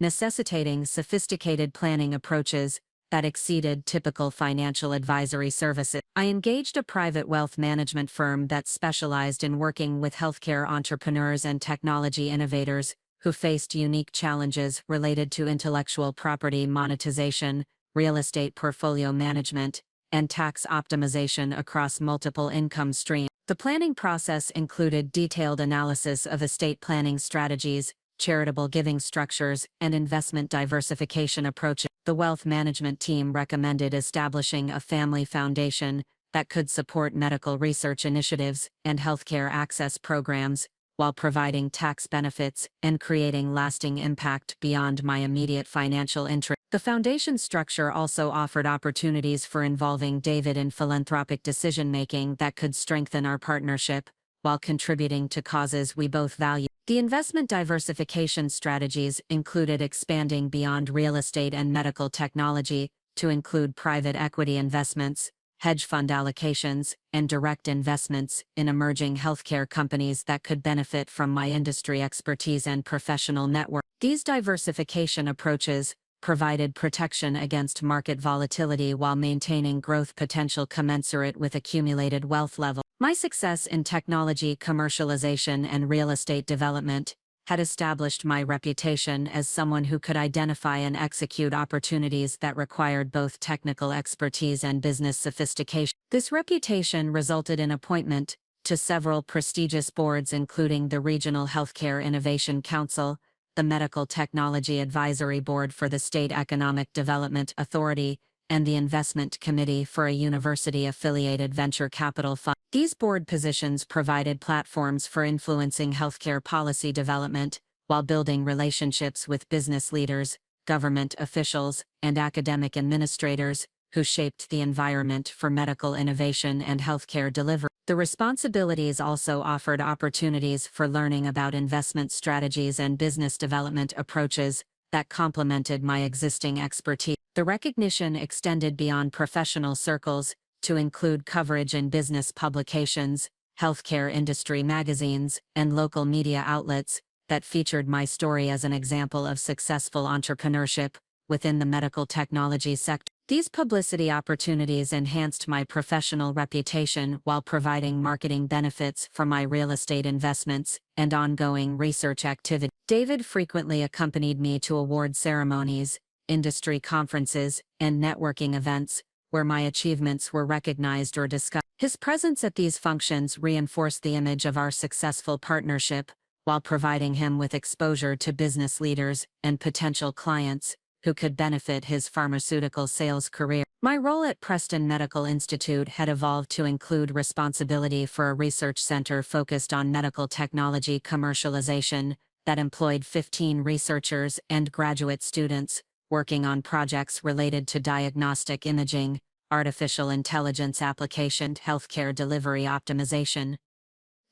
necessitating sophisticated planning approaches that exceeded typical financial advisory services. I engaged a private wealth management firm that specialized in working with healthcare entrepreneurs and technology innovators who faced unique challenges related to intellectual property monetization, real estate portfolio management, and tax optimization across multiple income streams. The planning process included detailed analysis of estate planning strategies, charitable giving structures, and investment diversification approaches. The wealth management team recommended establishing a family foundation that could support medical research initiatives and healthcare access programs, while providing tax benefits and creating lasting impact beyond my immediate financial interest. The foundation structure also offered opportunities for involving David in philanthropic decision-making that could strengthen our partnership, while contributing to causes we both value. The investment diversification strategies included expanding beyond real estate and medical technology to include private equity investments, hedge fund allocations, and direct investments in emerging healthcare companies that could benefit from my industry expertise and professional network. These diversification approaches provided protection against market volatility while maintaining growth potential commensurate with accumulated wealth level. My success in technology commercialization and real estate development had established my reputation as someone who could identify and execute opportunities that required both technical expertise and business sophistication. This reputation resulted in appointment to several prestigious boards, including the Regional Healthcare Innovation Council, the Medical Technology Advisory Board for the State Economic Development Authority, and the Investment Committee for a university-affiliated venture capital fund. These board positions provided platforms for influencing healthcare policy development, while building relationships with business leaders, government officials, and academic administrators who shaped the environment for medical innovation and healthcare delivery. The responsibilities also offered opportunities for learning about investment strategies and business development approaches that complemented my existing expertise. The recognition extended beyond professional circles to include coverage in business publications, healthcare industry magazines, and local media outlets that featured my story as an example of successful entrepreneurship within the medical technology sector. These publicity opportunities enhanced my professional reputation while providing marketing benefits for my real estate investments and ongoing research activity. David frequently accompanied me to award ceremonies, industry conferences, and networking events, where my achievements were recognized or discussed. His presence at these functions reinforced the image of our successful partnership, while providing him with exposure to business leaders and potential clients who could benefit his pharmaceutical sales career. My role at Preston Medical Institute had evolved to include responsibility for a research center focused on medical technology commercialization that employed 15 researchers and graduate students working on projects related to diagnostic imaging, artificial intelligence application, healthcare delivery optimization.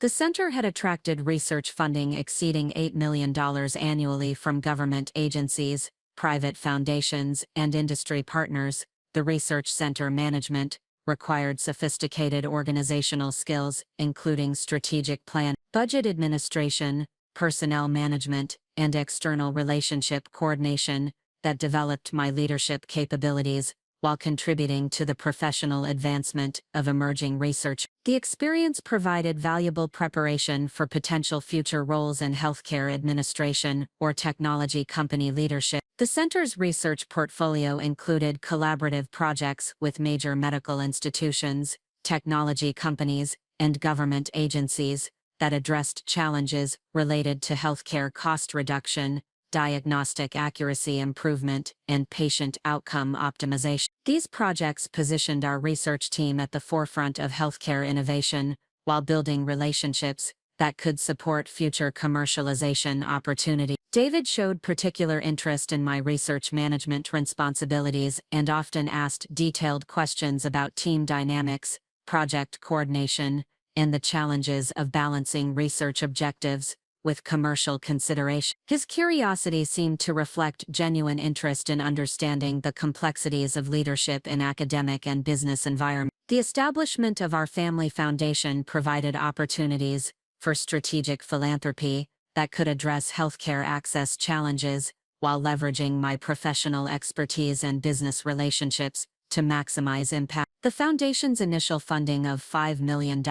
The center had attracted research funding exceeding $8 million annually from government agencies, private foundations, and industry partners. The research center management required sophisticated organizational skills, including strategic plan, budget administration, personnel management, and external relationship coordination that developed my leadership capabilities while contributing to the professional advancement of emerging research. The experience provided valuable preparation for potential future roles in healthcare administration or technology company leadership. The center's research portfolio included collaborative projects with major medical institutions, technology companies, and government agencies that addressed challenges related to healthcare cost reduction, diagnostic accuracy improvement, and patient outcome optimization. These projects positioned our research team at the forefront of healthcare innovation, while building relationships that could support future commercialization opportunities. David showed particular interest in my research management responsibilities and often asked detailed questions about team dynamics, project coordination, and the challenges of balancing research objectives with commercial consideration. His curiosity seemed to reflect genuine interest in understanding the complexities of leadership in academic and business environments. The establishment of our family foundation provided opportunities for strategic philanthropy that could address healthcare access challenges while leveraging my professional expertise and business relationships to maximize impact. The foundation's initial funding of $5 million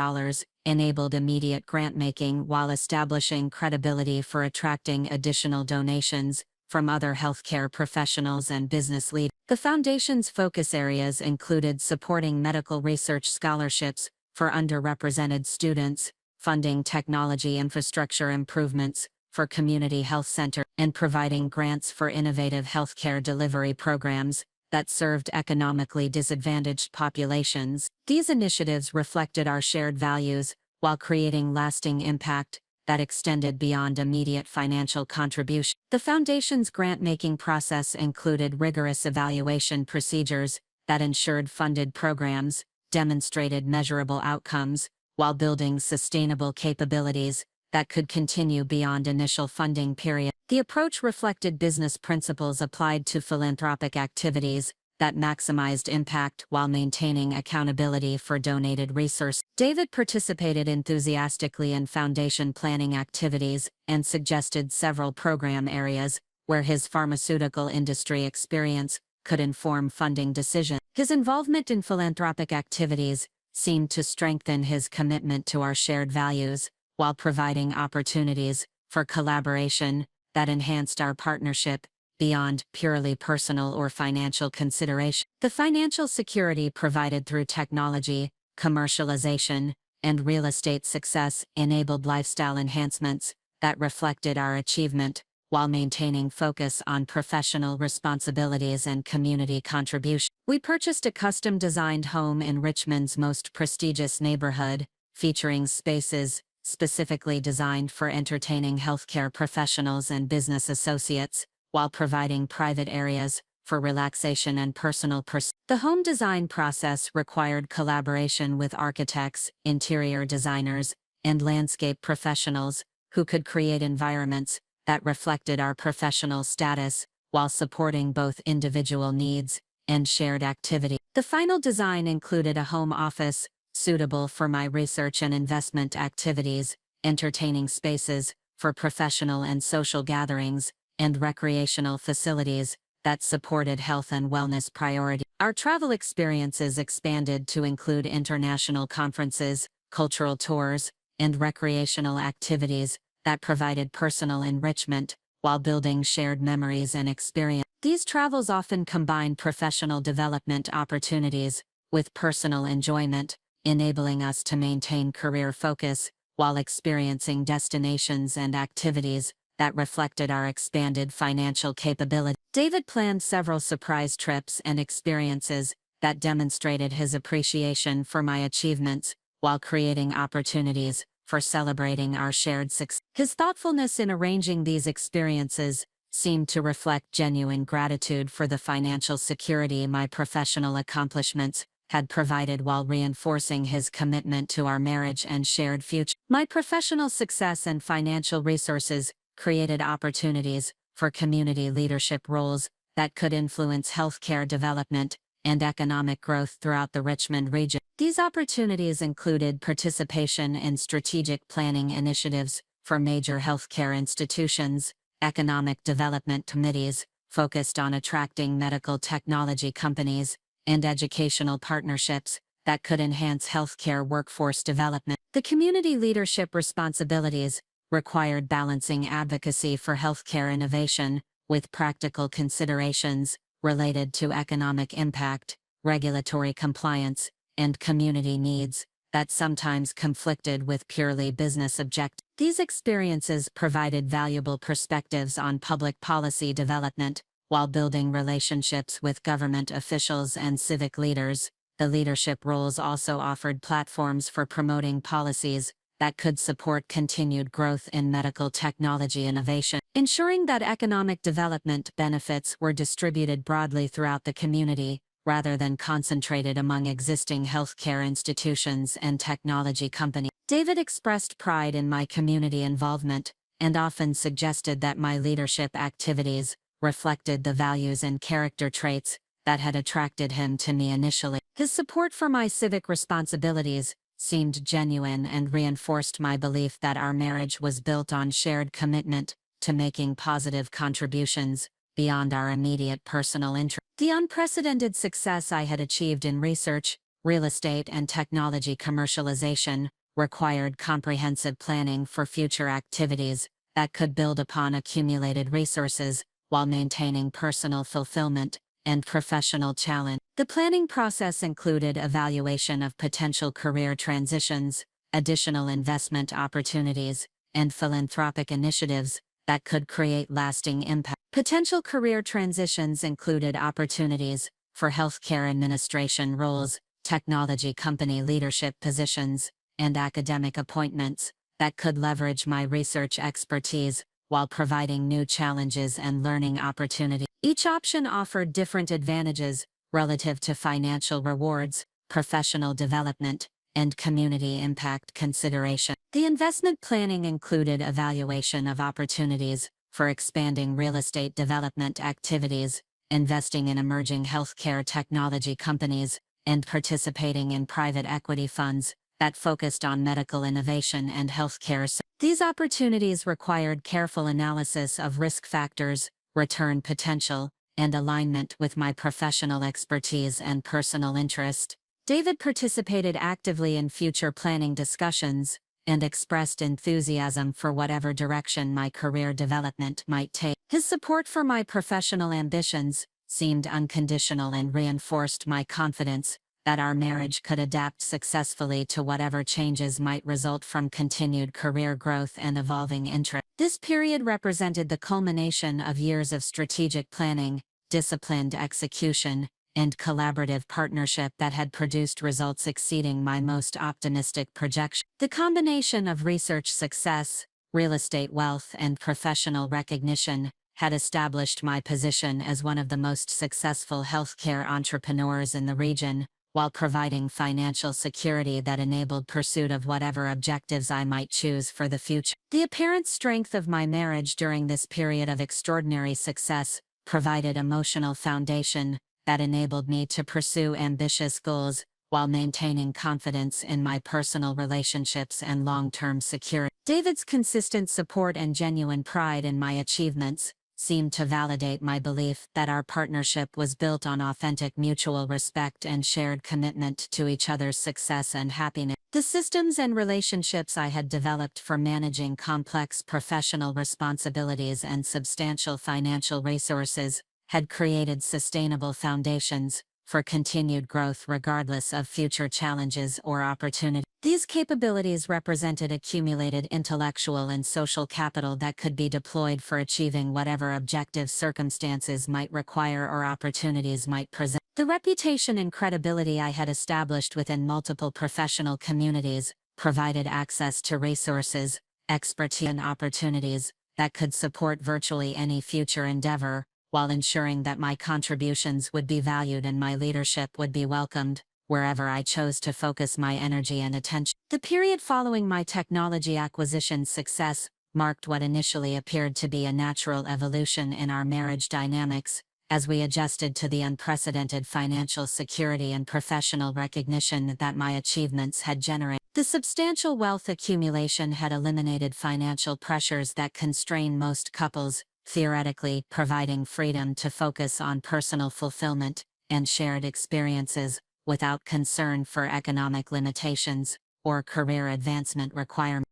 enabled immediate grant-making while establishing credibility for attracting additional donations from other healthcare professionals and business leaders. The foundation's focus areas included supporting medical research scholarships for underrepresented students, funding technology infrastructure improvements for community health centers, and providing grants for innovative healthcare delivery programs that served economically disadvantaged populations. These initiatives reflected our shared values while creating lasting impact that extended beyond immediate financial contribution. The foundation's grant-making process included rigorous evaluation procedures that ensured funded programs demonstrated measurable outcomes while building sustainable capabilities that could continue beyond initial funding period. The approach reflected business principles applied to philanthropic activities that maximized impact while maintaining accountability for donated resources. David participated enthusiastically in foundation planning activities and suggested several program areas where his pharmaceutical industry experience could inform funding decisions. His involvement in philanthropic activities seemed to strengthen his commitment to our shared values, while providing opportunities for collaboration that enhanced our partnership beyond purely personal or financial consideration. The financial security provided through technology, commercialization, and real estate success enabled lifestyle enhancements that reflected our achievement while maintaining focus on professional responsibilities and community contribution. We purchased a custom-designed home in Richmond's most prestigious neighborhood, featuring spaces specifically designed for entertaining healthcare professionals and business associates, while providing private areas for relaxation and personal pursuit. The home design process required collaboration with architects, interior designers, and landscape professionals who could create environments that reflected our professional status while supporting both individual needs and shared activity. The final design included a home office suitable for my research and investment activities, entertaining spaces for professional and social gatherings, and recreational facilities that supported health and wellness priorities. Our travel experiences expanded to include international conferences, cultural tours, and recreational activities that provided personal enrichment while building shared memories and experience. These travels often combined professional development opportunities with personal enjoyment, enabling us to maintain career focus while experiencing destinations and activities that reflected our expanded financial capability. David planned several surprise trips and experiences that demonstrated his appreciation for my achievements while creating opportunities for celebrating our shared success. His thoughtfulness in arranging these experiences seemed to reflect genuine gratitude for the financial security my professional accomplishments had provided while reinforcing his commitment to our marriage and shared future. My professional success and financial resources created opportunities for community leadership roles that could influence healthcare development and economic growth throughout the Richmond region. These opportunities included participation in strategic planning initiatives for major healthcare institutions, economic development committees focused on attracting medical technology companies, and educational partnerships that could enhance healthcare workforce development. The community leadership responsibilities required balancing advocacy for healthcare innovation with practical considerations related to economic impact, regulatory compliance, and community needs that sometimes conflicted with purely business objectives. These experiences provided valuable perspectives on public policy development while building relationships with government officials and civic leaders. The leadership roles also offered platforms for promoting policies that could support continued growth in medical technology innovation, ensuring that economic development benefits were distributed broadly throughout the community, rather than concentrated among existing healthcare institutions and technology companies. David expressed pride in my community involvement, and often suggested that my leadership activities reflected the values and character traits that had attracted him to me initially. His support for my civic responsibilities seemed genuine and reinforced my belief that our marriage was built on shared commitment to making positive contributions beyond our immediate personal interest. The unprecedented success I had achieved in research, real estate, and technology commercialization required comprehensive planning for future activities that could build upon accumulated resources while maintaining personal fulfillment and professional challenge. The planning process included evaluation of potential career transitions, additional investment opportunities, and philanthropic initiatives that could create lasting impact. Potential career transitions included opportunities for healthcare administration roles, technology company leadership positions, and academic appointments that could leverage my research expertise while providing new challenges and learning opportunities. Each option offered different advantages relative to financial rewards, professional development, and community impact consideration. The investment planning included evaluation of opportunities for expanding real estate development activities, investing in emerging healthcare technology companies, and participating in private equity funds that focused on medical innovation and healthcare. These opportunities required careful analysis of risk factors, return potential, and alignment with my professional expertise and personal interest. David participated actively in future planning discussions and expressed enthusiasm for whatever direction my career development might take. His support for my professional ambitions seemed unconditional and reinforced my confidence that our marriage could adapt successfully to whatever changes might result from continued career growth and evolving interests. This period represented the culmination of years of strategic planning, disciplined execution, and collaborative partnership that had produced results exceeding my most optimistic projections. The combination of research success, real estate wealth, and professional recognition had established my position as one of the most successful healthcare entrepreneurs in the region, while providing financial security that enabled pursuit of whatever objectives I might choose for the future. The apparent strength of my marriage during this period of extraordinary success provided emotional foundation that enabled me to pursue ambitious goals while maintaining confidence in my personal relationships and long-term security. David's consistent support and genuine pride in my achievements seemed to validate my belief that our partnership was built on authentic mutual respect and shared commitment to each other's success and happiness. The systems and relationships I had developed for managing complex professional responsibilities and substantial financial resources had created sustainable foundations for continued growth regardless of future challenges or opportunities. These capabilities represented accumulated intellectual and social capital that could be deployed for achieving whatever objectives circumstances might require or opportunities might present. The reputation and credibility I had established within multiple professional communities provided access to resources, expertise, and opportunities that could support virtually any future endeavor, while ensuring that my contributions would be valued and my leadership would be welcomed wherever I chose to focus my energy and attention. The period following my technology acquisition success marked what initially appeared to be a natural evolution in our marriage dynamics, as we adjusted to the unprecedented financial security and professional recognition that my achievements had generated. The substantial wealth accumulation had eliminated financial pressures that constrain most couples, theoretically providing freedom to focus on personal fulfillment and shared experiences without concern for economic limitations or career advancement requirements.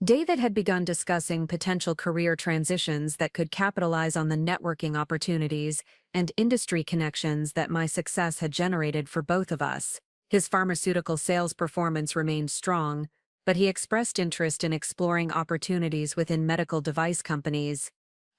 David had begun discussing potential career transitions that could capitalize on the networking opportunities and industry connections that my success had generated for both of us. His pharmaceutical sales performance remained strong, but he expressed interest in exploring opportunities within medical device companies,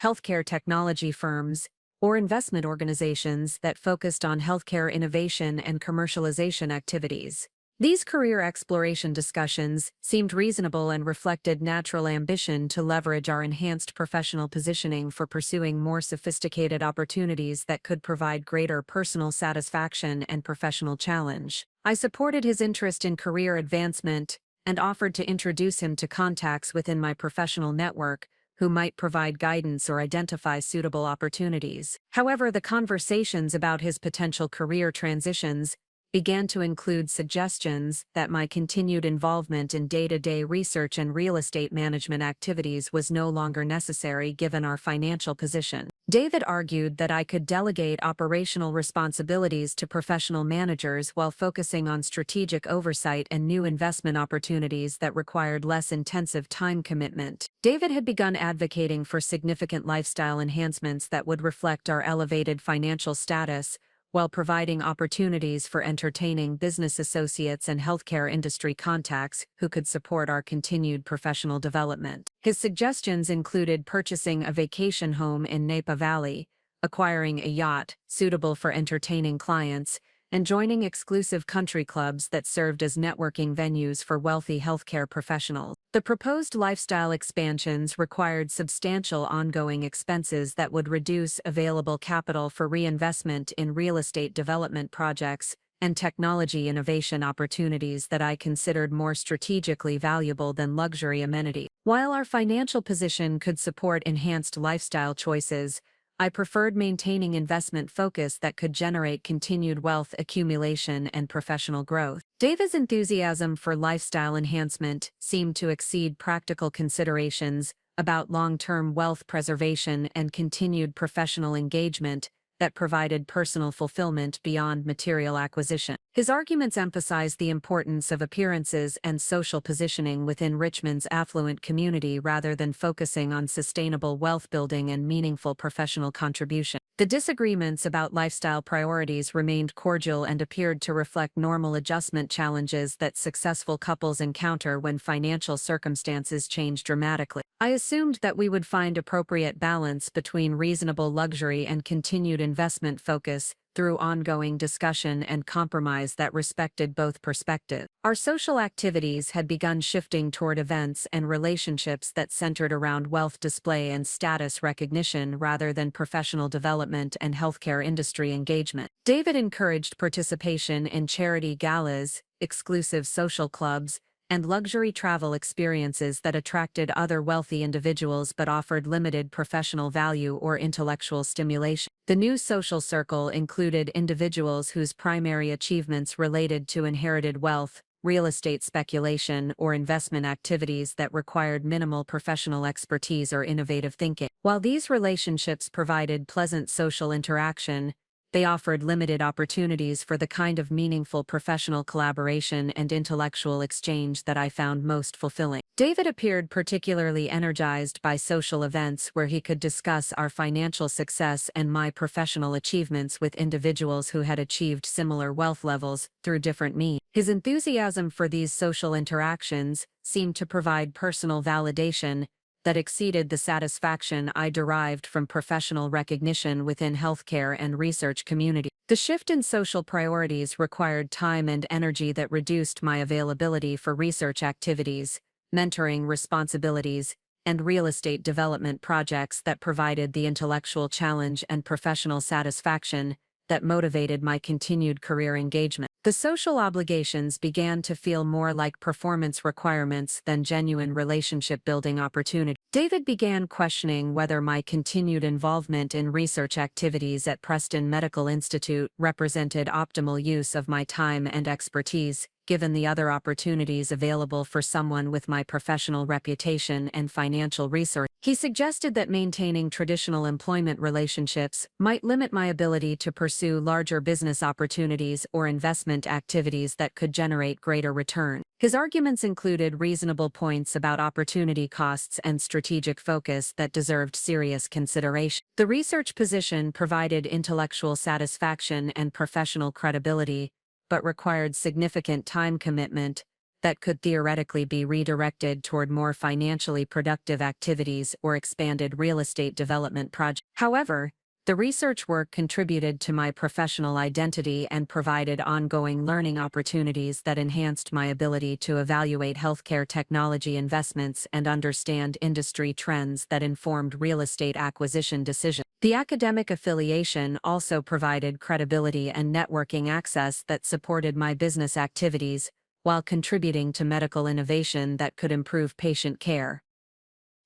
healthcare technology firms, or investment organizations that focused on healthcare innovation and commercialization activities. These career exploration discussions seemed reasonable and reflected natural ambition to leverage our enhanced professional positioning for pursuing more sophisticated opportunities that could provide greater personal satisfaction and professional challenge. I supported his interest in career advancement and offered to introduce him to contacts within my professional network who might provide guidance or identify suitable opportunities. However, the conversations about his potential career transitions began to include suggestions that my continued involvement in day-to-day research and real estate management activities was no longer necessary given our financial position. David argued that I could delegate operational responsibilities to professional managers while focusing on strategic oversight and new investment opportunities that required less intensive time commitment. David had begun advocating for significant lifestyle enhancements that would reflect our elevated financial status, while providing opportunities for entertaining business associates and healthcare industry contacts who could support our continued professional development. His suggestions included purchasing a vacation home in Napa Valley, acquiring a yacht suitable for entertaining clients, and joining exclusive country clubs that served as networking venues for wealthy healthcare professionals. The proposed lifestyle expansions required substantial ongoing expenses that would reduce available capital for reinvestment in real estate development projects and technology innovation opportunities that I considered more strategically valuable than luxury amenities. While our financial position could support enhanced lifestyle choices, I preferred maintaining investment focus that could generate continued wealth accumulation and professional growth. David's enthusiasm for lifestyle enhancement seemed to exceed practical considerations about long-term wealth preservation and continued professional engagement that provided personal fulfillment beyond material acquisition. His arguments emphasized the importance of appearances and social positioning within Richmond's affluent community rather than focusing on sustainable wealth building and meaningful professional contribution. The disagreements about lifestyle priorities remained cordial and appeared to reflect normal adjustment challenges that successful couples encounter when financial circumstances change dramatically. I assumed that we would find appropriate balance between reasonable luxury and continued investment focus through ongoing discussion and compromise that respected both perspectives. Our social activities had begun shifting toward events and relationships that centered around wealth display and status recognition rather than professional development and healthcare industry engagement. David encouraged participation in charity galas, exclusive social clubs, and luxury travel experiences that attracted other wealthy individuals but offered limited professional value or intellectual stimulation. The new social circle included individuals whose primary achievements related to inherited wealth, real estate speculation, or investment activities that required minimal professional expertise or innovative thinking. While these relationships provided pleasant social interaction, they offered limited opportunities for the kind of meaningful professional collaboration and intellectual exchange that I found most fulfilling. David appeared particularly energized by social events where he could discuss our financial success and my professional achievements with individuals who had achieved similar wealth levels through different means. His enthusiasm for these social interactions seemed to provide personal validation that exceeded the satisfaction I derived from professional recognition within healthcare and research community. The shift in social priorities required time and energy that reduced my availability for research activities, mentoring responsibilities, and real estate development projects that provided the intellectual challenge and professional satisfaction that motivated my continued career engagement. The social obligations began to feel more like performance requirements than genuine relationship-building opportunities. David began questioning whether my continued involvement in research activities at Preston Medical Institute represented optimal use of my time and expertise, given the other opportunities available for someone with my professional reputation and financial resources. He suggested that maintaining traditional employment relationships might limit my ability to pursue larger business opportunities or investment activities that could generate greater return. His arguments included reasonable points about opportunity costs and strategic focus that deserved serious consideration. The research position provided intellectual satisfaction and professional credibility, but required significant time commitment that could theoretically be redirected toward more financially productive activities or expanded real estate development projects. However, the research work contributed to my professional identity and provided ongoing learning opportunities that enhanced my ability to evaluate healthcare technology investments and understand industry trends that informed real estate acquisition decisions. The academic affiliation also provided credibility and networking access that supported my business activities, while contributing to medical innovation that could improve patient care.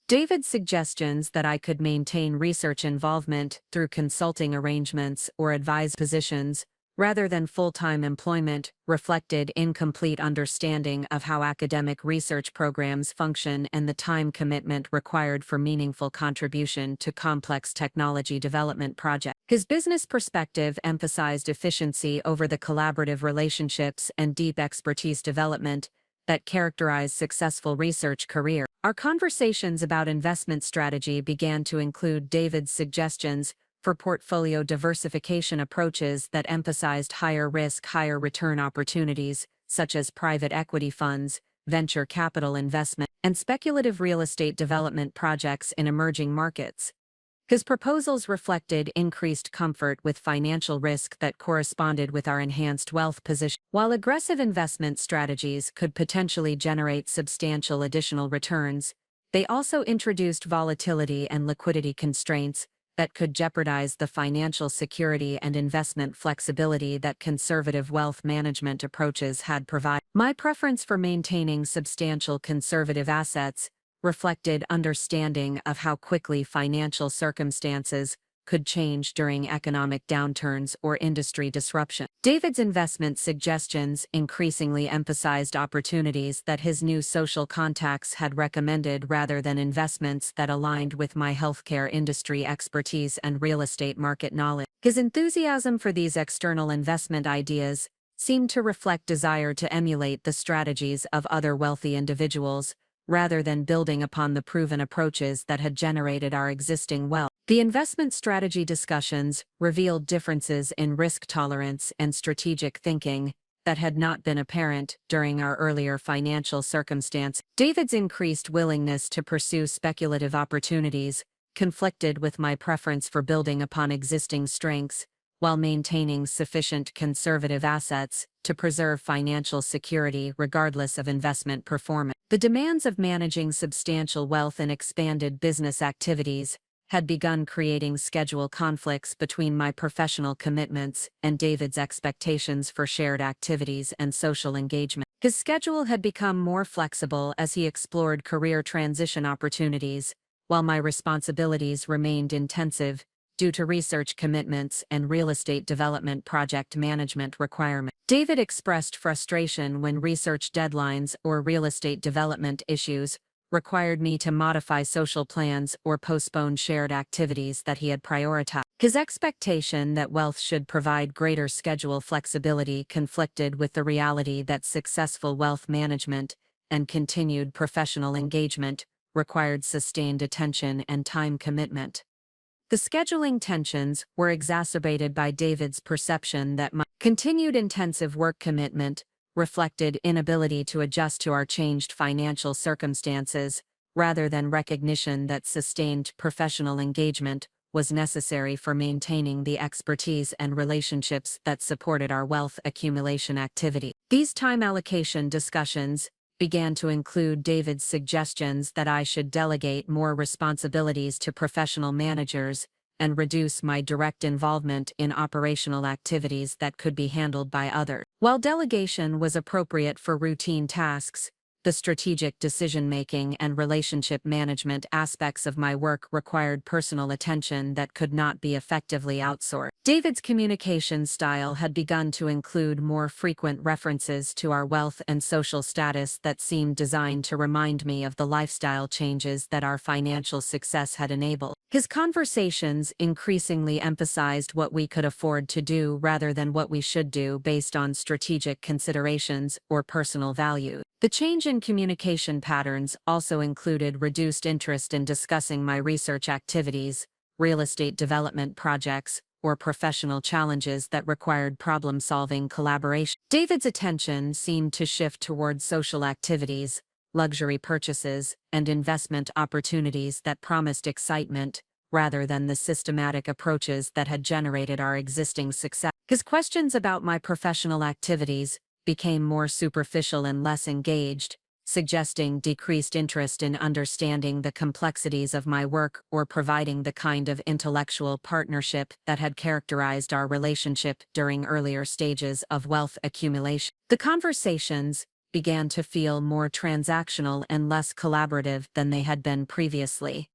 David's suggestions that I could maintain research involvement through consulting arrangements or advised positions rather than full-time employment, reflected incomplete understanding of how academic research programs function and the time commitment required for meaningful contribution to complex technology development projects. His business perspective emphasized efficiency over the collaborative relationships and deep expertise development that characterize successful research careers. Our conversations about investment strategy began to include David's suggestions for portfolio diversification approaches that emphasized higher risk, higher return opportunities, such as private equity funds, venture capital investment, and speculative real estate development projects in emerging markets. His proposals reflected increased comfort with financial risk that corresponded with our enhanced wealth position. While aggressive investment strategies could potentially generate substantial additional returns, they also introduced volatility and liquidity constraints that could jeopardize the financial security and investment flexibility that conservative wealth management approaches had provided. My preference for maintaining substantial conservative assets reflected understanding of how quickly financial circumstances could change during economic downturns or industry disruption. David's investment suggestions increasingly emphasized opportunities that his new social contacts had recommended rather than investments that aligned with my healthcare industry expertise and real estate market knowledge. His enthusiasm for these external investment ideas seemed to reflect desire to emulate the strategies of other wealthy individuals, rather than building upon the proven approaches that had generated our existing wealth. The investment strategy discussions revealed differences in risk tolerance and strategic thinking that had not been apparent during our earlier financial circumstance. David's increased willingness to pursue speculative opportunities conflicted with my preference for building upon existing strengths, while maintaining sufficient conservative assets to preserve financial security regardless of investment performance. The demands of managing substantial wealth and expanded business activities had begun creating schedule conflicts between my professional commitments and David's expectations for shared activities and social engagement. His schedule had become more flexible as he explored career transition opportunities, while my responsibilities remained intensive due to research commitments and real estate development project management requirements. David expressed frustration when research deadlines or real estate development issues required me to modify social plans or postpone shared activities that he had prioritized. His expectation that wealth should provide greater schedule flexibility conflicted with the reality that successful wealth management and continued professional engagement required sustained attention and time commitment. The scheduling tensions were exacerbated by David's perception that my continued intensive work commitment reflected inability to adjust to our changed financial circumstances, rather than recognition that sustained professional engagement was necessary for maintaining the expertise and relationships that supported our wealth accumulation activity. These time allocation discussions began to include David's suggestions that I should delegate more responsibilities to professional managers and reduce my direct involvement in operational activities that could be handled by others. While delegation was appropriate for routine tasks, the strategic decision-making and relationship management aspects of my work required personal attention that could not be effectively outsourced. David's communication style had begun to include more frequent references to our wealth and social status that seemed designed to remind me of the lifestyle changes that our financial success had enabled. His conversations increasingly emphasized what we could afford to do rather than what we should do based on strategic considerations or personal value. The change in communication patterns also included reduced interest in discussing my research activities, real estate development projects, or professional challenges that required problem-solving collaboration. David's attention seemed to shift toward social activities, luxury purchases, and investment opportunities that promised excitement, rather than the systematic approaches that had generated our existing success. His questions about my professional activities became more superficial and less engaged, suggesting decreased interest in understanding the complexities of my work or providing the kind of intellectual partnership that had characterized our relationship during earlier stages of wealth accumulation. The conversations began to feel more transactional and less collaborative than they had been previously.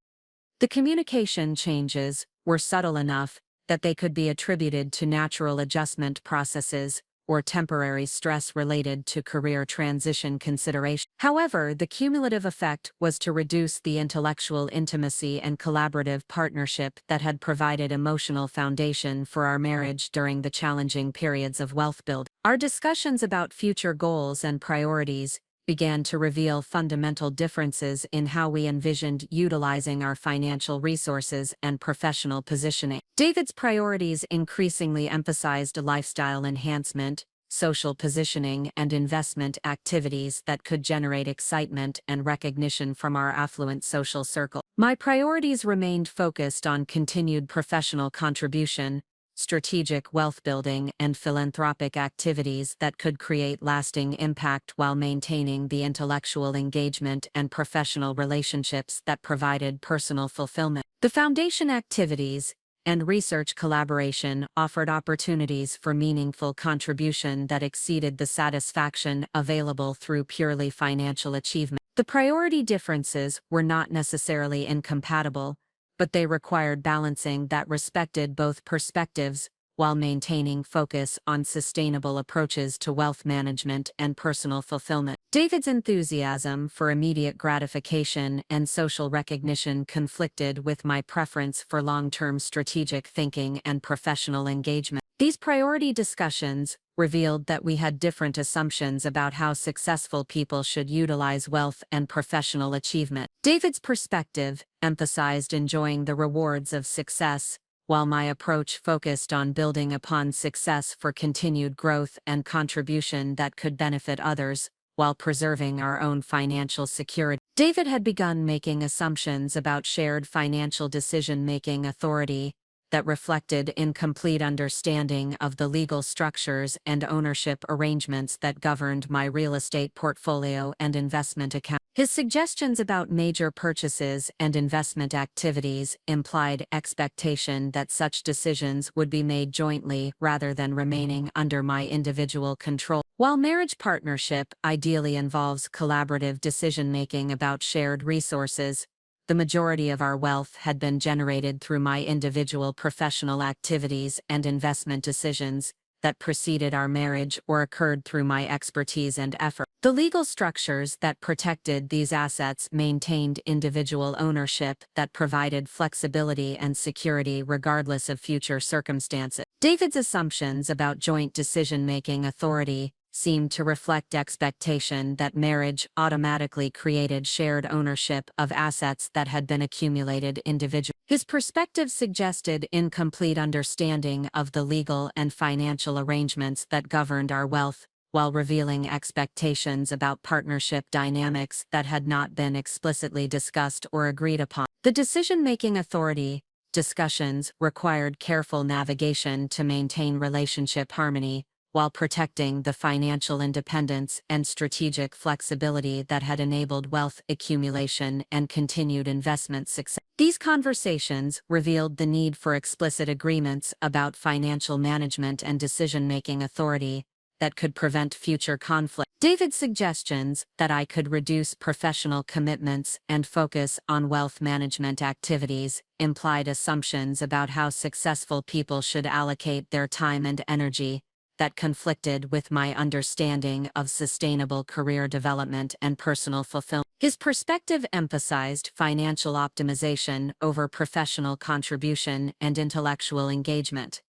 The communication changes were subtle enough that they could be attributed to natural adjustment processes or temporary stress related to career transition consideration. However, the cumulative effect was to reduce the intellectual intimacy and collaborative partnership that had provided emotional foundation for our marriage during the challenging periods of wealth building. Our discussions about future goals and priorities began to reveal fundamental differences in how we envisioned utilizing our financial resources and professional positioning. David's priorities increasingly emphasized lifestyle enhancement, social positioning, and investment activities that could generate excitement and recognition from our affluent social circle. My priorities remained focused on continued professional contribution, strategic wealth building, and philanthropic activities that could create lasting impact while maintaining the intellectual engagement and professional relationships that provided personal fulfillment. The foundation activities and research collaboration offered opportunities for meaningful contribution that exceeded the satisfaction available through purely financial achievement. The priority differences were not necessarily incompatible, but they required balancing that respected both perspectives while maintaining focus on sustainable approaches to wealth management and personal fulfillment. David's enthusiasm for immediate gratification and social recognition conflicted with my preference for long-term strategic thinking and professional engagement. These priority discussions revealed that we had different assumptions about how successful people should utilize wealth and professional achievement. David's perspective emphasized enjoying the rewards of success, while my approach focused on building upon success for continued growth and contribution that could benefit others, while preserving our own financial security. David had begun making assumptions about shared financial decision-making authority that reflected incomplete understanding of the legal structures and ownership arrangements that governed my real estate portfolio and investment account. His suggestions about major purchases and investment activities implied expectation that such decisions would be made jointly rather than remaining under my individual control. While marriage partnership ideally involves collaborative decision-making about shared resources, the majority of our wealth had been generated through my individual professional activities and investment decisions that preceded our marriage or occurred through my expertise and effort. The legal structures that protected these assets maintained individual ownership that provided flexibility and security regardless of future circumstances. David's assumptions about joint decision-making authority seemed to reflect expectation that marriage automatically created shared ownership of assets that had been accumulated individually. His perspective suggested incomplete understanding of the legal and financial arrangements that governed our wealth, while revealing expectations about partnership dynamics that had not been explicitly discussed or agreed upon. The decision-making authority discussions required careful navigation to maintain relationship harmony, while protecting the financial independence and strategic flexibility that had enabled wealth accumulation and continued investment success. These conversations revealed the need for explicit agreements about financial management and decision-making authority that could prevent future conflict. David's suggestions that I could reduce professional commitments and focus on wealth management activities implied assumptions about how successful people should allocate their time and energy that conflicted with my understanding of sustainable career development and personal fulfillment. His perspective emphasized financial optimization over professional contribution and intellectual engagement.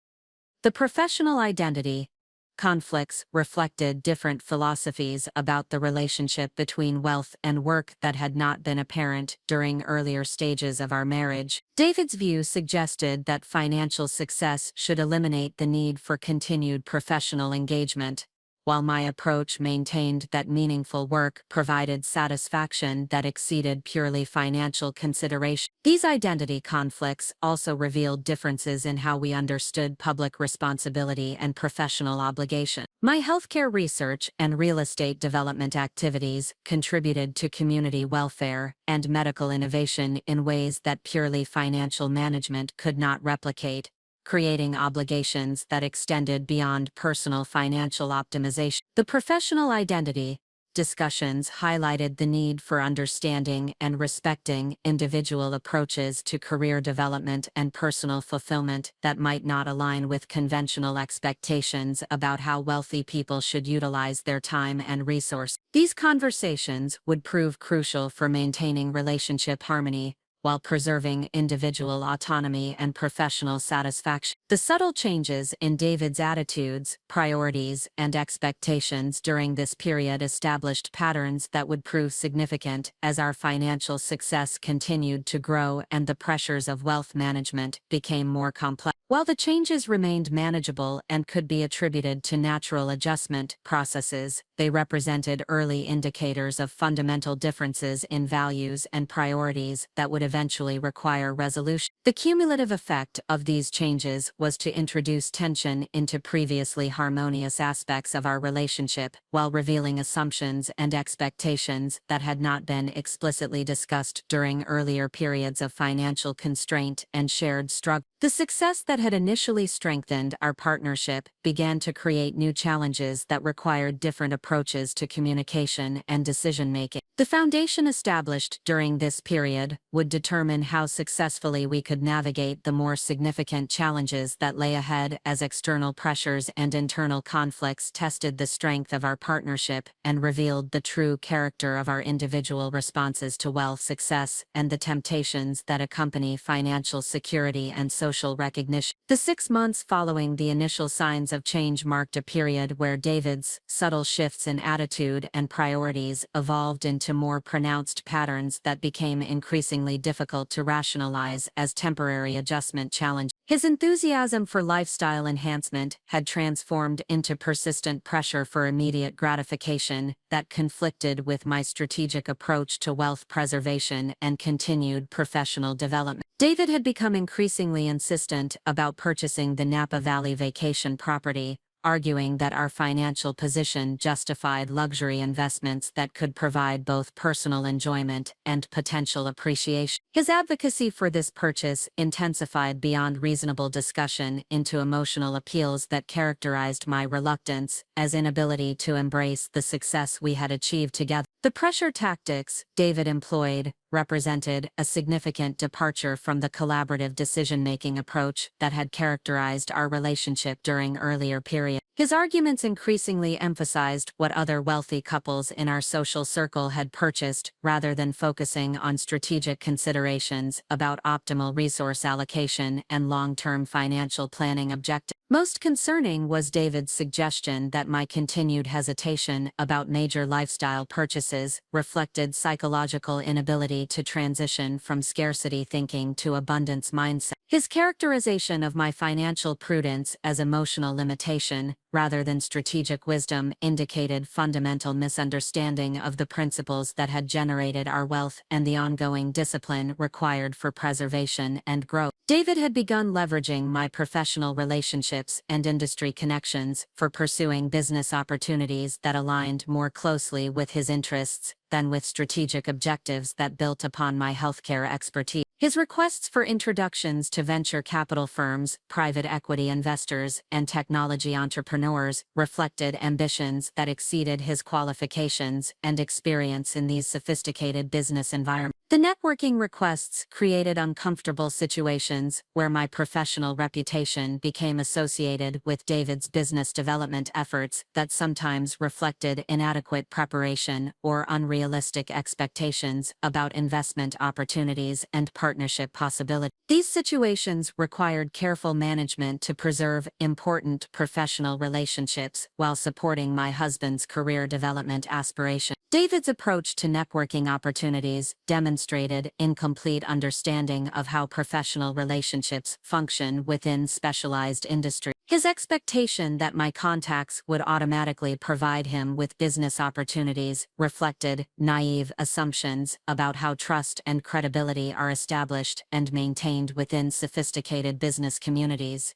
The professional identity conflicts reflected different philosophies about the relationship between wealth and work that had not been apparent during earlier stages of our marriage. David's view suggested that financial success should eliminate the need for continued professional engagement, while my approach maintained that meaningful work provided satisfaction that exceeded purely financial consideration. These identity conflicts also revealed differences in how we understood public responsibility and professional obligation. My healthcare research and real estate development activities contributed to community welfare and medical innovation in ways that purely financial management could not replicate, creating obligations that extended beyond personal financial optimization. The professional identity discussions highlighted the need for understanding and respecting individual approaches to career development and personal fulfillment that might not align with conventional expectations about how wealthy people should utilize their time and resources. These conversations would prove crucial for maintaining relationship harmony while preserving individual autonomy and professional satisfaction. The subtle changes in David's attitudes, priorities, and expectations during this period established patterns that would prove significant as our financial success continued to grow and the pressures of wealth management became more complex. While the changes remained manageable and could be attributed to natural adjustment processes, they represented early indicators of fundamental differences in values and priorities that would eventually require resolution. The cumulative effect of these changes was to introduce tension into previously harmonious aspects of our relationship, while revealing assumptions and expectations that had not been explicitly discussed during earlier periods of financial constraint and shared struggle. The success that had initially strengthened our partnership began to create new challenges that required different approaches to communication and decision-making. The foundation established during this period would determine how successfully we could navigate the more significant challenges that lay ahead as external pressures and internal conflicts tested the strength of our partnership and revealed the true character of our individual responses to wealth, success, and the temptations that accompany financial security and social recognition. The 6 months following the initial signs of change marked a period where David's subtle shifts in attitude and priorities evolved into more pronounced patterns that became increasingly difficult to rationalize as temporary adjustment challenges. His enthusiasm for lifestyle enhancement had transformed into persistent pressure for immediate gratification that conflicted with my strategic approach to wealth preservation and continued professional development. David had become increasingly insistent about purchasing the Napa Valley vacation property, arguing that our financial position justified luxury investments that could provide both personal enjoyment and potential appreciation. His advocacy for this purchase intensified beyond reasonable discussion into emotional appeals that characterized my reluctance as inability to embrace the success we had achieved together. The pressure tactics David employed represented a significant departure from the collaborative decision-making approach that had characterized our relationship during earlier periods. His arguments increasingly emphasized what other wealthy couples in our social circle had purchased rather than focusing on strategic considerations about optimal resource allocation and long-term financial planning objectives. Most concerning was David's suggestion that my continued hesitation about major lifestyle purchases reflected psychological inability to transition from scarcity thinking to abundance mindset. His characterization of my financial prudence as emotional limitation, rather than strategic wisdom, indicated fundamental misunderstanding of the principles that had generated our wealth and the ongoing discipline required for preservation and growth. David had begun leveraging my professional relationships and industry connections for pursuing business opportunities that aligned more closely with his interests than with strategic objectives that built upon my healthcare expertise. His requests for introductions to venture capital firms, private equity investors, and technology entrepreneurs reflected ambitions that exceeded his qualifications and experience in these sophisticated business environments. The networking requests created uncomfortable situations where my professional reputation became associated with David's business development efforts that sometimes reflected inadequate preparation or unrealistic expectations about investment opportunities and partnership possibilities. These situations required careful management to preserve important professional relationships while supporting my husband's career development aspirations. David's approach to networking opportunities demonstrated incomplete understanding of how professional relationships function within specialized industries. His expectation that my contacts would automatically provide him with business opportunities reflected naive assumptions about how trust and credibility are established and maintained within sophisticated business communities.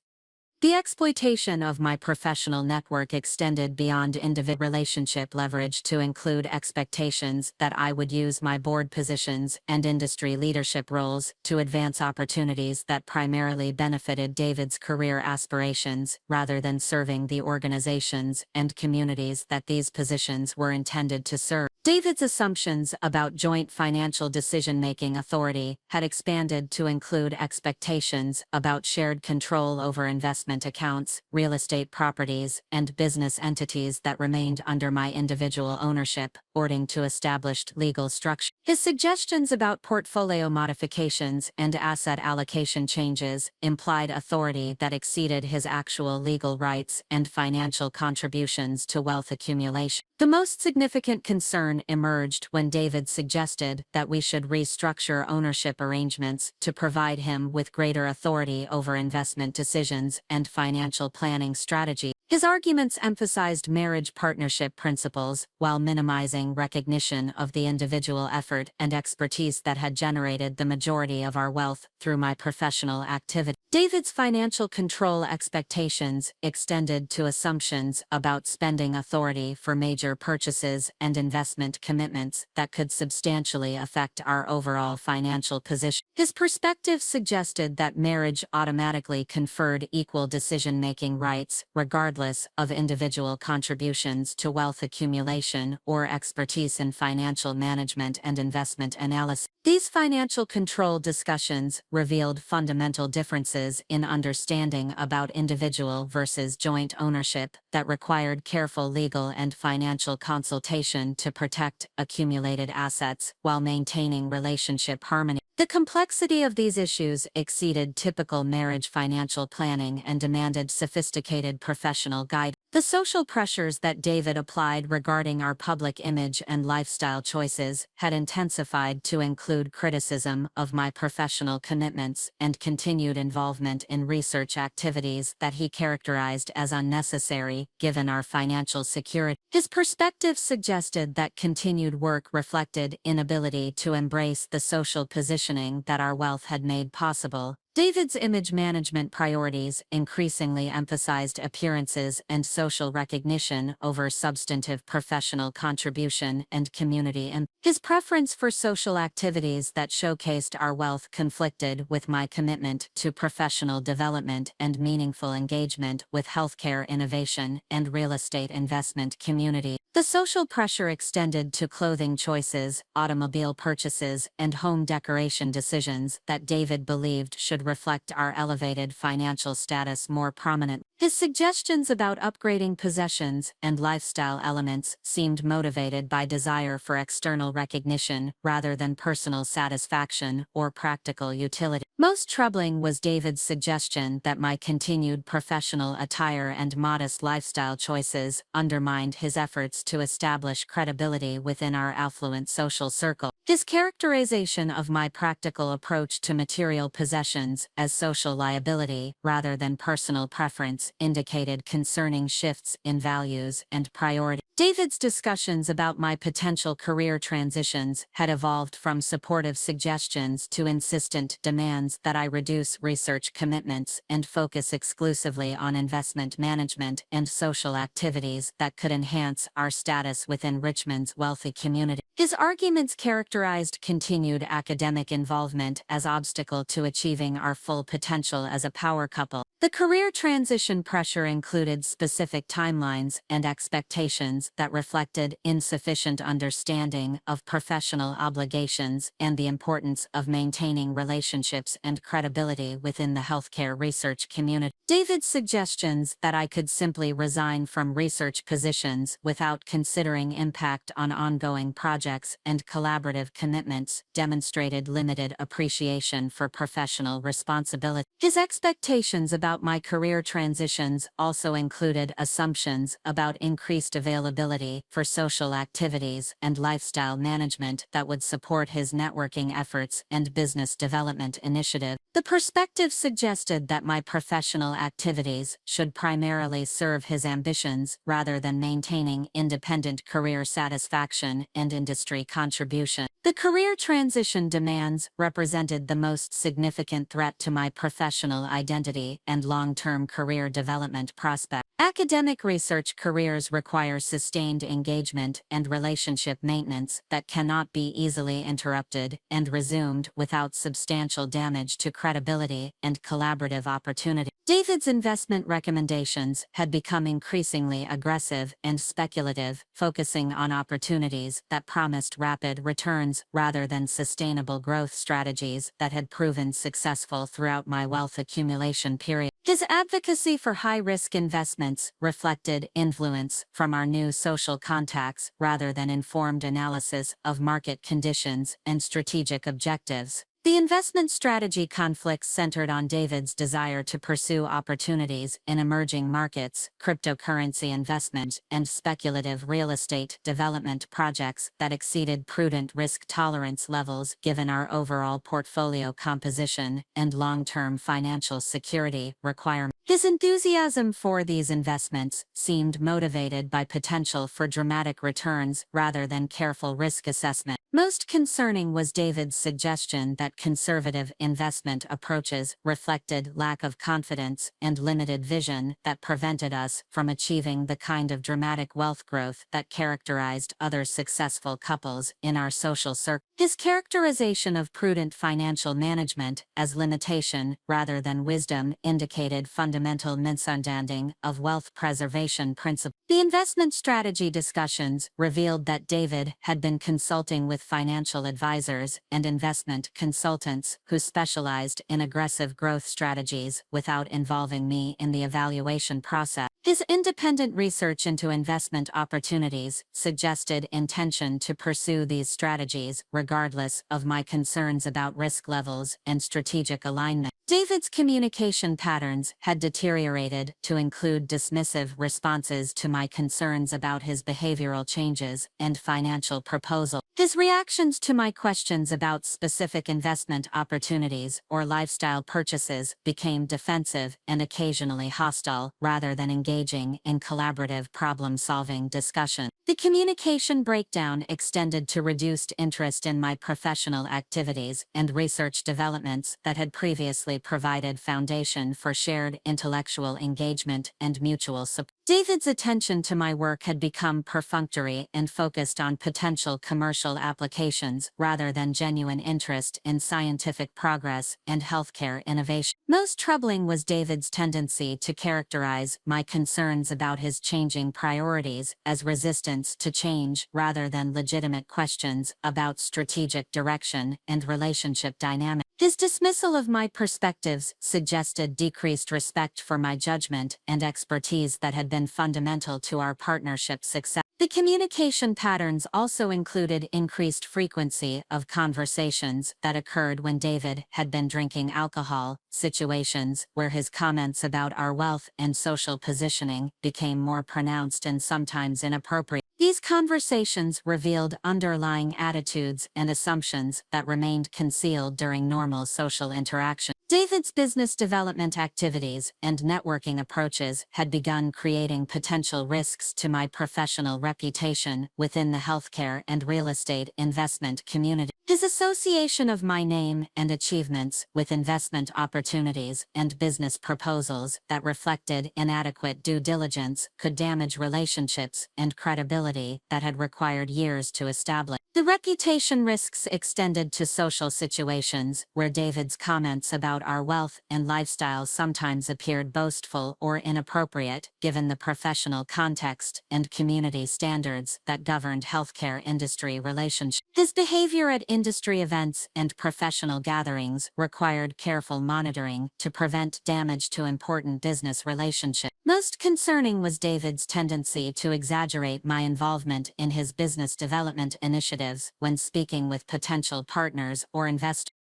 The exploitation of my professional network extended beyond individual relationship leverage to include expectations that I would use my board positions and industry leadership roles to advance opportunities that primarily benefited David's career aspirations rather than serving the organizations and communities that these positions were intended to serve. David's assumptions about joint financial decision-making authority had expanded to include expectations about shared control over investment accounts, real estate properties, and business entities that remained under my individual ownership, according to established legal structure. His suggestions about portfolio modifications and asset allocation changes implied authority that exceeded his actual legal rights and financial contributions to wealth accumulation. The most significant concern emerged when David suggested that we should restructure ownership arrangements to provide him with greater authority over investment decisions and financial planning strategy. His arguments emphasized marriage partnership principles while minimizing recognition of the individual effort and expertise that had generated the majority of our wealth through my professional activity. David's financial control expectations extended to assumptions about spending authority for major purchases and investment commitments that could substantially affect our overall financial position. His perspective suggested that marriage automatically conferred equal decision-making rights, regardless of individual contributions to wealth accumulation or expertise in financial management and investment analysis. These financial control discussions revealed fundamental differences in understanding about individual versus joint ownership that required careful legal and financial consultation to protect accumulated assets while maintaining relationship harmony. The complexity of these issues exceeded typical marriage financial planning and demanded sophisticated professional guidance. The social pressures that David applied regarding our public image and lifestyle choices had intensified to include criticism of my professional commitments and continued involvement in research activities that he characterized as unnecessary, given our financial security. His perspective suggested that continued work reflected inability to embrace the social positioning that our wealth had made possible. David's image management priorities increasingly emphasized appearances and social recognition over substantive professional contribution and community impact. His preference for social activities that showcased our wealth conflicted with my commitment to professional development and meaningful engagement with healthcare innovation and real estate investment community. The social pressure extended to clothing choices, automobile purchases, and home decoration decisions that David believed should reflect our elevated financial status more prominently. His suggestions about upgrading possessions and lifestyle elements seemed motivated by desire for external recognition rather than personal satisfaction or practical utility. Most troubling was David's suggestion that my continued professional attire and modest lifestyle choices undermined his efforts to establish credibility within our affluent social circle. His characterization of my practical approach to material possessions as social liability rather than personal preference indicated concerning shifts in values and priority. David's discussions about my potential career transitions had evolved from supportive suggestions to insistent demands that I reduce research commitments and focus exclusively on investment management and social activities that could enhance our status within Richmond's wealthy community. His arguments characterized continued academic involvement as obstacle to achieving our full potential as a power couple. The career transition pressure included specific timelines and expectations that reflected insufficient understanding of professional obligations and the importance of maintaining relationships and credibility within the healthcare research community. David's suggestions that I could simply resign from research positions without considering impact on ongoing projects and collaborative commitments demonstrated limited appreciation for professional responsibility. His expectations about my career transitions also included assumptions about increased availability responsibility for social activities and lifestyle management that would support his networking efforts and business development initiative. The perspective suggested that my professional activities should primarily serve his ambitions rather than maintaining independent career satisfaction and industry contribution. The career transition demands represented the most significant threat to my professional identity and long-term career development prospects. Academic research careers require sustained engagement and relationship maintenance that cannot be easily interrupted and resumed without substantial damage to credibility and collaborative opportunity. David's investment recommendations had become increasingly aggressive and speculative, focusing on opportunities that promised rapid returns rather than sustainable growth strategies that had proven successful throughout my wealth accumulation period. His advocacy for high-risk investments reflected influence from our new social contacts rather than informed analysis of market conditions and strategic objectives. The investment strategy conflicts centered on David's desire to pursue opportunities in emerging markets, cryptocurrency investment, and speculative real estate development projects that exceeded prudent risk tolerance levels given our overall portfolio composition and long-term financial security requirements. His enthusiasm for these investments seemed motivated by potential for dramatic returns rather than careful risk assessment. Most concerning was David's suggestion that conservative investment approaches reflected lack of confidence and limited vision that prevented us from achieving the kind of dramatic wealth growth that characterized other successful couples in our social circle. His characterization of prudent financial management as limitation rather than wisdom indicated fundamental misunderstanding of wealth preservation principles. The investment strategy discussions revealed that David had been consulting with financial advisors and investment consultants who specialized in aggressive growth strategies without involving me in the evaluation process. His independent research into investment opportunities suggested intention to pursue these strategies regardless of my concerns about risk levels and strategic alignment. David's communication patterns had deteriorated to include dismissive responses to my concerns about his behavioral changes and financial proposals. His reactions to my questions about specific investment opportunities or lifestyle purchases became defensive and occasionally hostile rather than engaging in collaborative problem-solving discussion. The communication breakdown extended to reduced interest in my professional activities and research developments that had previously provided foundation for shared intellectual engagement and mutual support. David's attention to my work had become perfunctory and focused on potential commercial applications rather than genuine interest in scientific progress and healthcare innovation. Most troubling was David's tendency to characterize my concerns about his changing priorities as resistance to change rather than legitimate questions about strategic direction and relationship dynamics. His dismissal of my perspectives suggested decreased respect for my judgment and expertise that had been fundamental to our partnership's success. The communication patterns also included increased frequency of conversations that occurred when David had been drinking alcohol, situations where his comments about our wealth and social positioning became more pronounced and sometimes inappropriate. These conversations revealed underlying attitudes and assumptions that remained concealed during normal social interaction. David's business development activities and networking approaches had begun creating potential risks to my professional reputation within the healthcare and real estate investment community. His association of my name and achievements with investment opportunities and business proposals that reflected inadequate due diligence could damage relationships and credibility that had required years to establish. The reputation risks extended to social situations where David's comments about our wealth and lifestyle sometimes appeared boastful or inappropriate given the professional context and community standards that governed healthcare industry relationships. His behavior at industry events and professional gatherings required careful monitoring to prevent damage to important business relationships. Most concerning was David's tendency to exaggerate my involvement in his business development initiatives when speaking with potential partners or investors.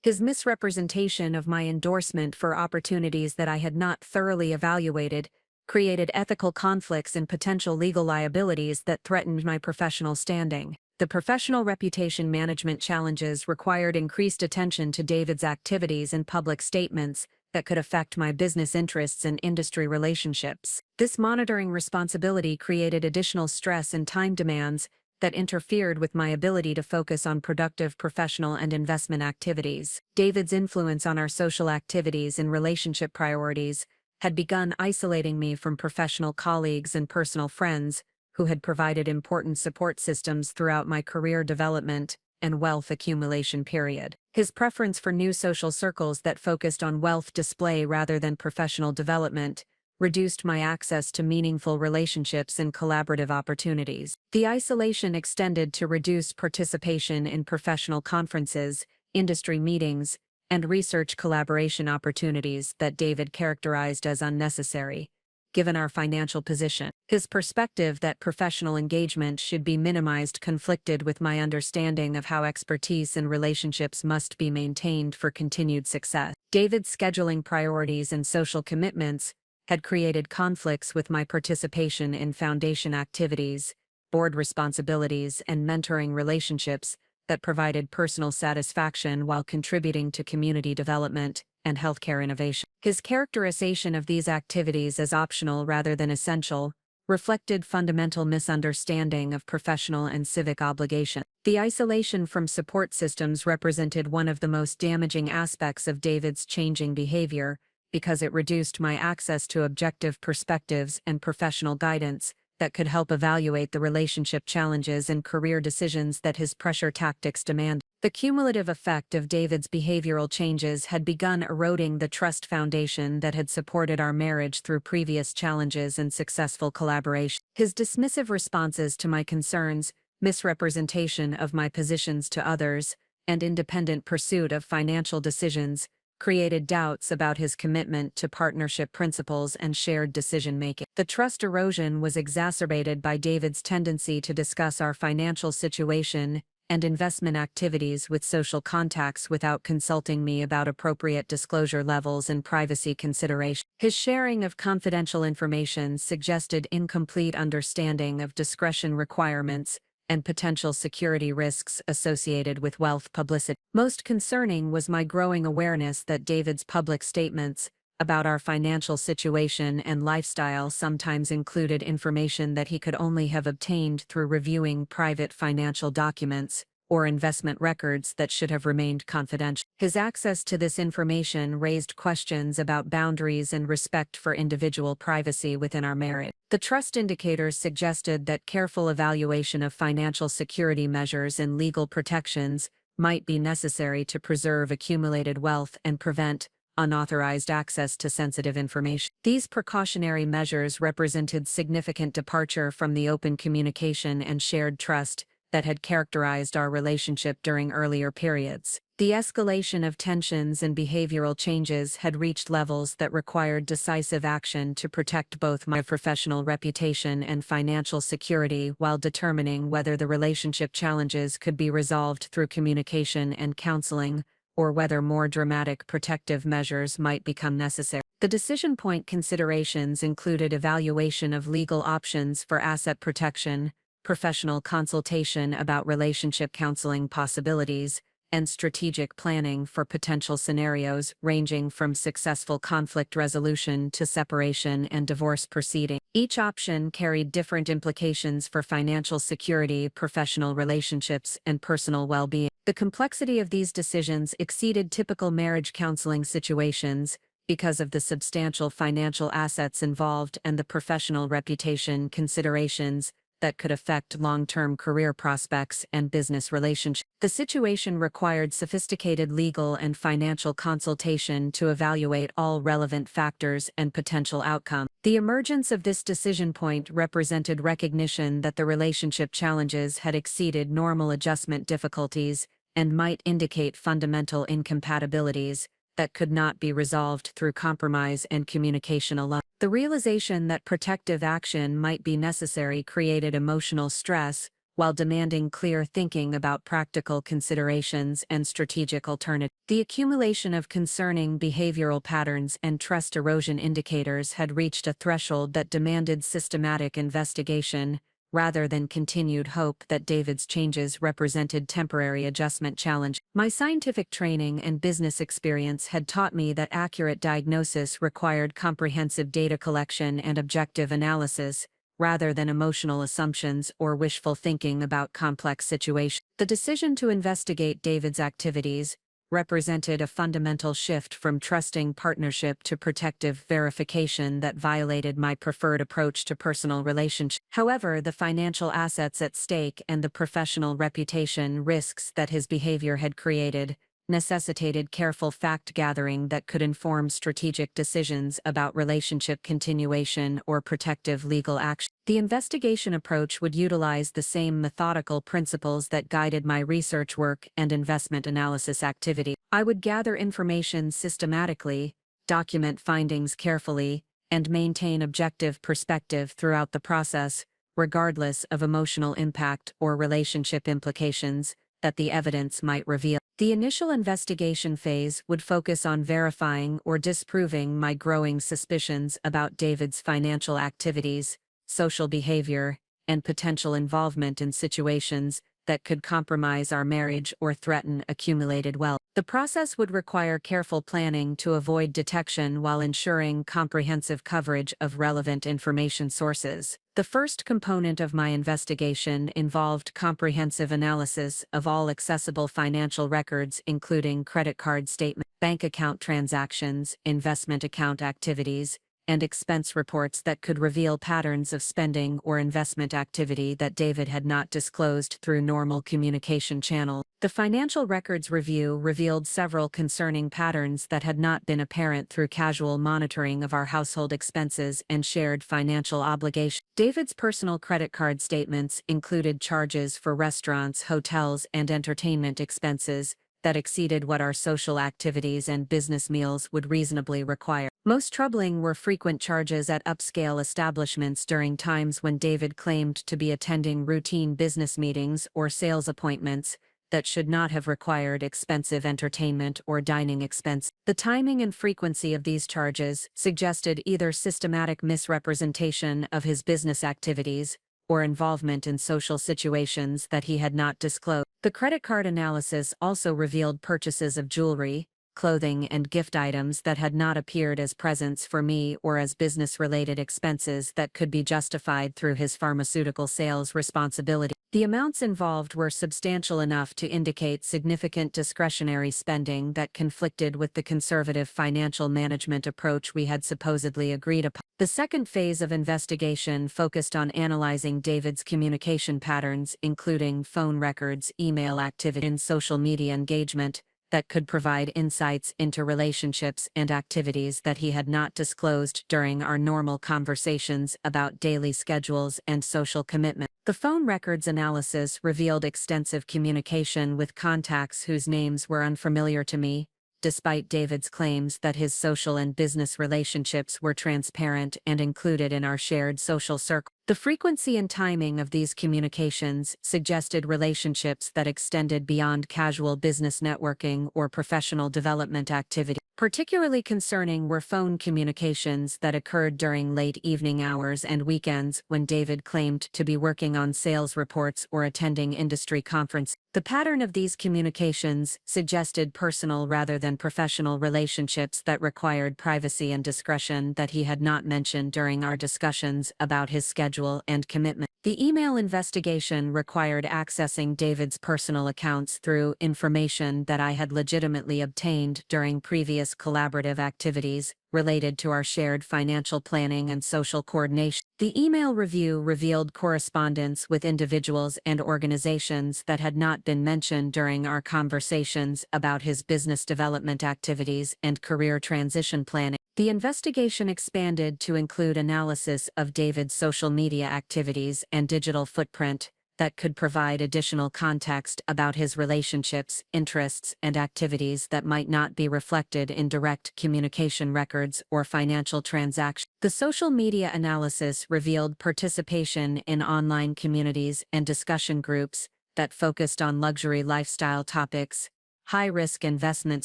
His misrepresentation of my endorsement for opportunities that I had not thoroughly evaluated created ethical conflicts and potential legal liabilities that threatened my professional standing. The professional reputation management challenges required increased attention to David's activities and public statements that could affect my business interests and industry relationships. This monitoring responsibility created additional stress and time demands that interfered with my ability to focus on productive professional and investment activities. David's influence on our social activities and relationship priorities had begun isolating me from professional colleagues and personal friends who had provided important support systems throughout my career development and wealth accumulation period. His preference for new social circles that focused on wealth display rather than professional development reduced my access to meaningful relationships and collaborative opportunities. The isolation extended to reduced participation in professional conferences, industry meetings, and research collaboration opportunities that David characterized as unnecessary, given our financial position. His perspective that professional engagement should be minimized conflicted with my understanding of how expertise and relationships must be maintained for continued success. David's scheduling priorities and social commitments had created conflicts with my participation in foundation activities, board responsibilities, and mentoring relationships that provided personal satisfaction while contributing to community development and healthcare innovation. His characterization of these activities as optional rather than essential reflected fundamental misunderstanding of professional and civic obligation. The isolation from support systems represented one of the most damaging aspects of David's changing behavior, because it reduced my access to objective perspectives and professional guidance that could help evaluate the relationship challenges and career decisions that his pressure tactics demand. The cumulative effect of David's behavioral changes had begun eroding the trust foundation that had supported our marriage through previous challenges and successful collaboration. His dismissive responses to my concerns, misrepresentation of my positions to others, and independent pursuit of financial decisions created doubts about his commitment to partnership principles and shared decision-making. The trust erosion was exacerbated by David's tendency to discuss our financial situation and investment activities with social contacts without consulting me about appropriate disclosure levels and privacy considerations. His sharing of confidential information suggested incomplete understanding of discretion requirements and potential security risks associated with wealth publicity. Most concerning was my growing awareness that David's public statements about our financial situation and lifestyle sometimes included information that he could only have obtained through reviewing private financial documents or investment records that should have remained confidential. His access to this information raised questions about boundaries and respect for individual privacy within our marriage. The trust indicators suggested that careful evaluation of financial security measures and legal protections might be necessary to preserve accumulated wealth and prevent unauthorized access to sensitive information. These precautionary measures represented significant departure from the open communication and shared trust that had characterized our relationship during earlier periods. The escalation of tensions and behavioral changes had reached levels that required decisive action to protect both my professional reputation and financial security while determining whether the relationship challenges could be resolved through communication and counseling, or whether more dramatic protective measures might become necessary. The decision point considerations included evaluation of legal options for asset protection, professional consultation about relationship counseling possibilities, and strategic planning for potential scenarios ranging from successful conflict resolution to separation and divorce proceedings. Each option carried different implications for financial security, professional relationships, and personal well-being. The complexity of these decisions exceeded typical marriage counseling situations because of the substantial financial assets involved and the professional reputation considerations that could affect long-term career prospects and business relationships. The situation required sophisticated legal and financial consultation to evaluate all relevant factors and potential outcomes. The emergence of this decision point represented recognition that the relationship challenges had exceeded normal adjustment difficulties and might indicate fundamental incompatibilities that could not be resolved through compromise and communication alone. The realization that protective action might be necessary created emotional stress, while demanding clear thinking about practical considerations and strategic alternatives. The accumulation of concerning behavioral patterns and trust erosion indicators had reached a threshold that demanded systematic investigation, rather than continued hope that David's changes represented temporary adjustment challenge. My scientific training and business experience had taught me that accurate diagnosis required comprehensive data collection and objective analysis, rather than emotional assumptions or wishful thinking about complex situations. The decision to investigate David's activities represented a fundamental shift from trusting partnership to protective verification that violated my preferred approach to personal relationships. However, the financial assets at stake and the professional reputation risks that his behavior had created necessitated careful fact-gathering that could inform strategic decisions about relationship continuation or protective legal action. The investigation approach would utilize the same methodical principles that guided my research work and investment analysis activity. I would gather information systematically, document findings carefully, and maintain objective perspective throughout the process, regardless of emotional impact or relationship implications that the evidence might reveal. The initial investigation phase would focus on verifying or disproving my growing suspicions about David's financial activities, social behavior, and potential involvement in situations that could compromise our marriage or threaten accumulated wealth. The process would require careful planning to avoid detection while ensuring comprehensive coverage of relevant information sources. The first component of my investigation involved comprehensive analysis of all accessible financial records, including credit card statements, bank account transactions, investment account activities, and expense reports that could reveal patterns of spending or investment activity that David had not disclosed through normal communication channels. The financial records review revealed several concerning patterns that had not been apparent through casual monitoring of our household expenses and shared financial obligations. David's personal credit card statements included charges for restaurants, hotels, and entertainment expenses that exceeded what our social activities and business meals would reasonably require. Most troubling were frequent charges at upscale establishments during times when David claimed to be attending routine business meetings or sales appointments that should not have required expensive entertainment or dining expense. The timing and frequency of these charges suggested either systematic misrepresentation of his business activities or involvement in social situations that he had not disclosed. The credit card analysis also revealed purchases of jewelry, clothing, and gift items that had not appeared as presents for me or as business-related expenses that could be justified through his pharmaceutical sales responsibility. The amounts involved were substantial enough to indicate significant discretionary spending that conflicted with the conservative financial management approach we had supposedly agreed upon. The second phase of investigation focused on analyzing David's communication patterns, including phone records, email activity, and social media engagement, that could provide insights into relationships and activities that he had not disclosed during our normal conversations about daily schedules and social commitment. The phone records analysis revealed extensive communication with contacts whose names were unfamiliar to me, despite David's claims that his social and business relationships were transparent and included in our shared social circle. The frequency and timing of these communications suggested relationships that extended beyond casual business networking or professional development activity. Particularly concerning were phone communications that occurred during late evening hours and weekends when David claimed to be working on sales reports or attending industry conferences. The pattern of these communications suggested personal rather than professional relationships that required privacy and discretion that he had not mentioned during our discussions about his schedule and commitment. The email investigation required accessing David's personal accounts through information that I had legitimately obtained during previous collaborative activities related to our shared financial planning and social coordination. The email review revealed correspondence with individuals and organizations that had not been mentioned during our conversations about his business development activities and career transition planning. The investigation expanded to include analysis of David's social media activities and digital footprint that could provide additional context about his relationships, interests, and activities that might not be reflected in direct communication records or financial transactions. The social media analysis revealed participation in online communities and discussion groups that focused on luxury lifestyle topics, high-risk investment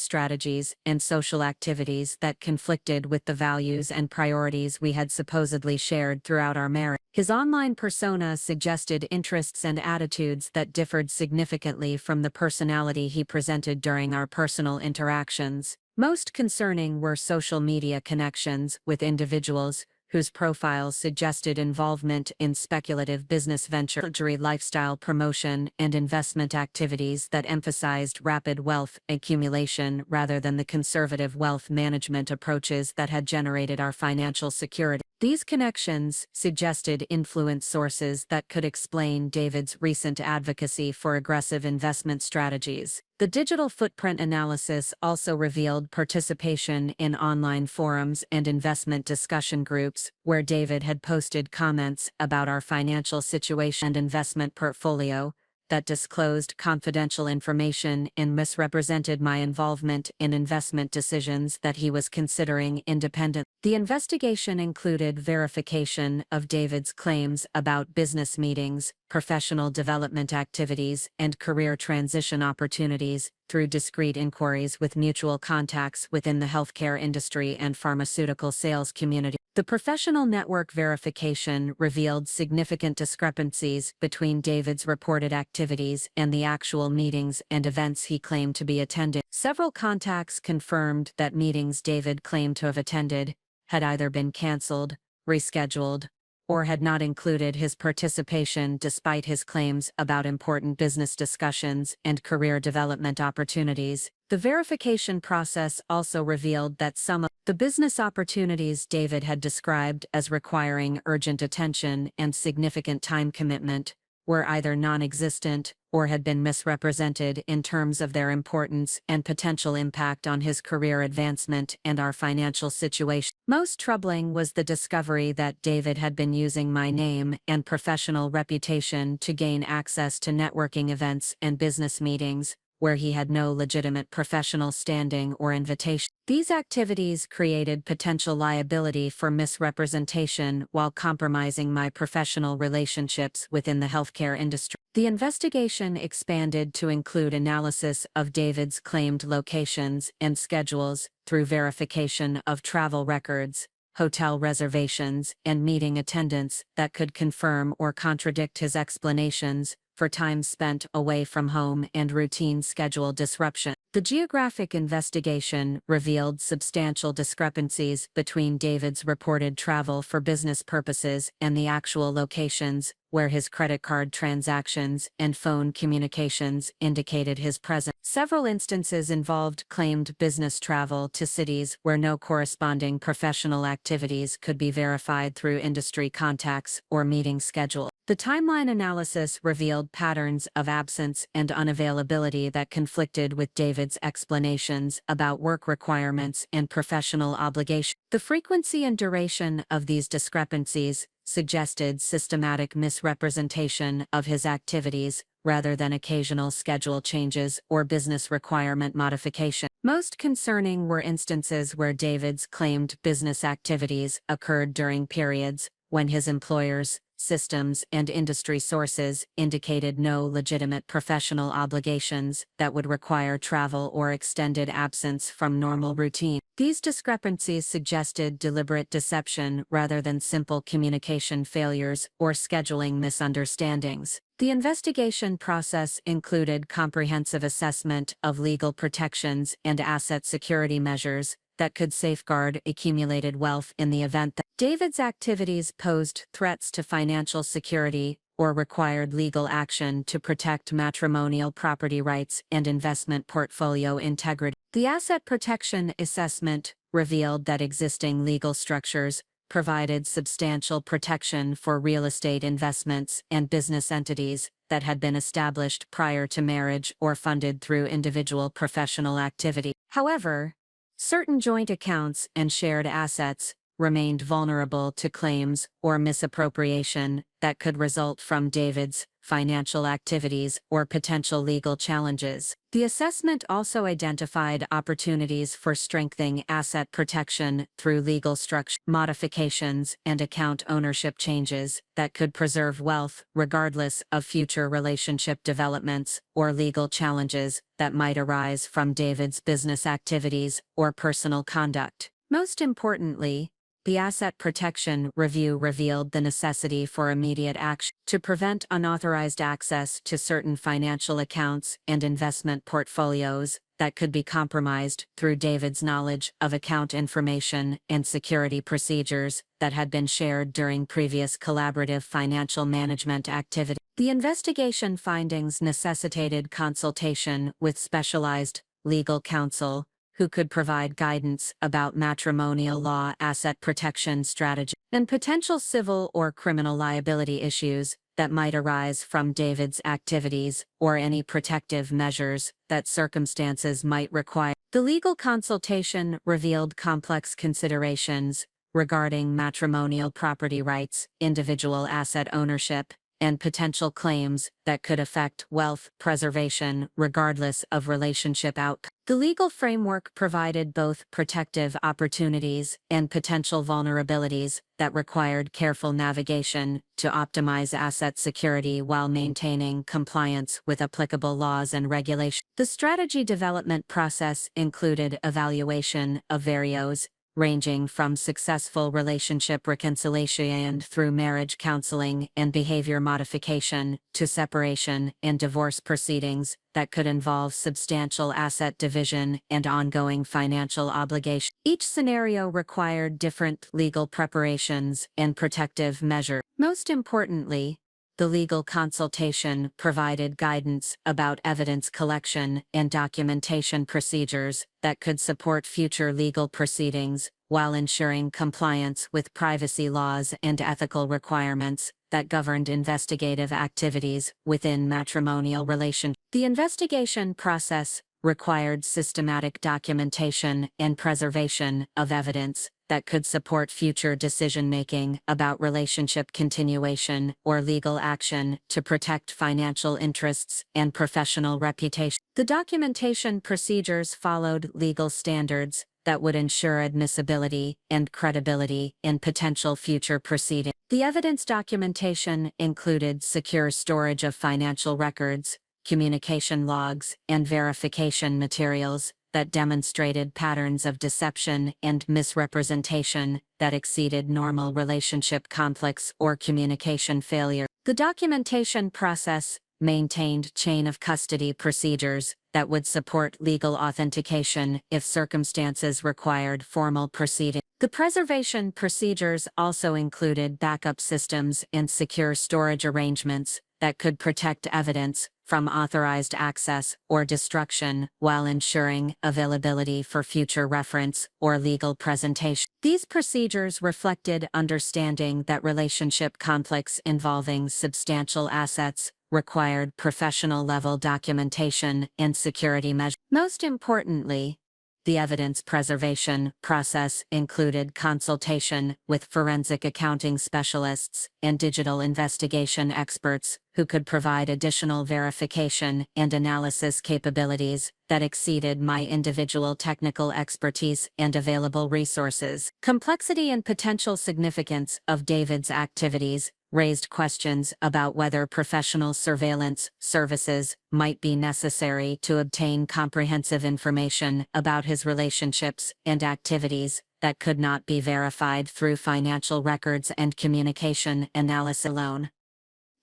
strategies, and social activities that conflicted with the values and priorities we had supposedly shared throughout our marriage. His online persona suggested interests and attitudes that differed significantly from the personality he presented during our personal interactions. Most concerning were social media connections with individuals whose profiles suggested involvement in speculative business venture, luxury lifestyle promotion, and investment activities that emphasized rapid wealth accumulation rather than the conservative wealth management approaches that had generated our financial security. These connections suggested influence sources that could explain David's recent advocacy for aggressive investment strategies. The digital footprint analysis also revealed participation in online forums and investment discussion groups, where David had posted comments about our financial situation and investment portfolio that disclosed confidential information and misrepresented my involvement in investment decisions that he was considering independent. The investigation included verification of David's claims about business meetings, professional development activities, and career transition opportunities through discrete inquiries with mutual contacts within the healthcare industry and pharmaceutical sales community. The professional network verification revealed significant discrepancies between David's reported activities and the actual meetings and events he claimed to be attending. Several contacts confirmed that meetings David claimed to have attended had either been canceled, rescheduled, or had not included his participation despite his claims about important business discussions and career development opportunities. The verification process also revealed that some of the business opportunities David had described as requiring urgent attention and significant time commitment were either non-existent or had been misrepresented in terms of their importance and potential impact on his career advancement and our financial situation. Most troubling was the discovery that David had been using my name and professional reputation to gain access to networking events and business meetings, where he had no legitimate professional standing or invitation. These activities created potential liability for misrepresentation while compromising my professional relationships within the healthcare industry. The investigation expanded to include analysis of David's claimed locations and schedules through verification of travel records, hotel reservations, and meeting attendance that could confirm or contradict his explanations for time spent away from home and routine schedule disruption. The geographic investigation revealed substantial discrepancies between David's reported travel for business purposes and the actual locations where his credit card transactions and phone communications indicated his presence. Several instances involved claimed business travel to cities where no corresponding professional activities could be verified through industry contacts or meeting schedule. The timeline analysis revealed patterns of absence and unavailability that conflicted with David's explanations about work requirements and professional obligations. The frequency and duration of these discrepancies suggested systematic misrepresentation of his activities rather than occasional schedule changes or business requirement modification. Most concerning were instances where David's claimed business activities occurred during periods when his employers, systems, and industry sources indicated no legitimate professional obligations that would require travel or extended absence from normal routine. These discrepancies suggested deliberate deception rather than simple communication failures or scheduling misunderstandings. The investigation process included comprehensive assessment of legal protections and asset security measures that could safeguard accumulated wealth in the event that David's activities posed threats to financial security or required legal action to protect matrimonial property rights and investment portfolio integrity. The asset protection assessment revealed that existing legal structures provided substantial protection for real estate investments and business entities that had been established prior to marriage or funded through individual professional activity. However, certain joint accounts and shared assets remained vulnerable to claims or misappropriation that could result from David's financial activities, or potential legal challenges. The assessment also identified opportunities for strengthening asset protection through legal structure modifications and account ownership changes that could preserve wealth regardless of future relationship developments or legal challenges that might arise from David's business activities or personal conduct. Most importantly, the Asset Protection Review revealed the necessity for immediate action to prevent unauthorized access to certain financial accounts and investment portfolios that could be compromised through David's knowledge of account information and security procedures that had been shared during previous collaborative financial management activity. The investigation findings necessitated consultation with specialized legal counsel who could provide guidance about matrimonial law asset protection strategy and potential civil or criminal liability issues that might arise from David's activities or any protective measures that circumstances might require. The legal consultation revealed complex considerations regarding matrimonial property rights, individual asset ownership, and potential claims that could affect wealth preservation regardless of relationship outcome. The legal framework provided both protective opportunities and potential vulnerabilities that required careful navigation to optimize asset security while maintaining compliance with applicable laws and regulations. The strategy development process included evaluation of various ranging from successful relationship reconciliation through marriage counseling and behavior modification to separation and divorce proceedings that could involve substantial asset division and ongoing financial obligation. Each scenario required different legal preparations and protective measures. Most importantly, the legal consultation provided guidance about evidence collection and documentation procedures that could support future legal proceedings while ensuring compliance with privacy laws and ethical requirements that governed investigative activities within matrimonial relationships. The investigation process required systematic documentation and preservation of evidence that could support future decision-making about relationship continuation or legal action to protect financial interests and professional reputation. The documentation procedures followed legal standards that would ensure admissibility and credibility in potential future proceedings. The evidence documentation included secure storage of financial records, communication logs, and verification materials that demonstrated patterns of deception and misrepresentation that exceeded normal relationship conflicts or communication failure. The documentation process maintained chain of custody procedures that would support legal authentication if circumstances required formal proceedings. The preservation procedures also included backup systems and secure storage arrangements that could protect evidence from authorized access or destruction while ensuring availability for future reference or legal presentation. These procedures reflected understanding that relationship conflicts involving substantial assets required professional-level documentation and security measures. Most importantly, the evidence preservation process included consultation with forensic accounting specialists and digital investigation experts who could provide additional verification and analysis capabilities that exceeded my individual technical expertise and available resources. Complexity and potential significance of David's activities raised questions about whether professional surveillance services might be necessary to obtain comprehensive information about his relationships and activities that could not be verified through financial records and communication analysis alone.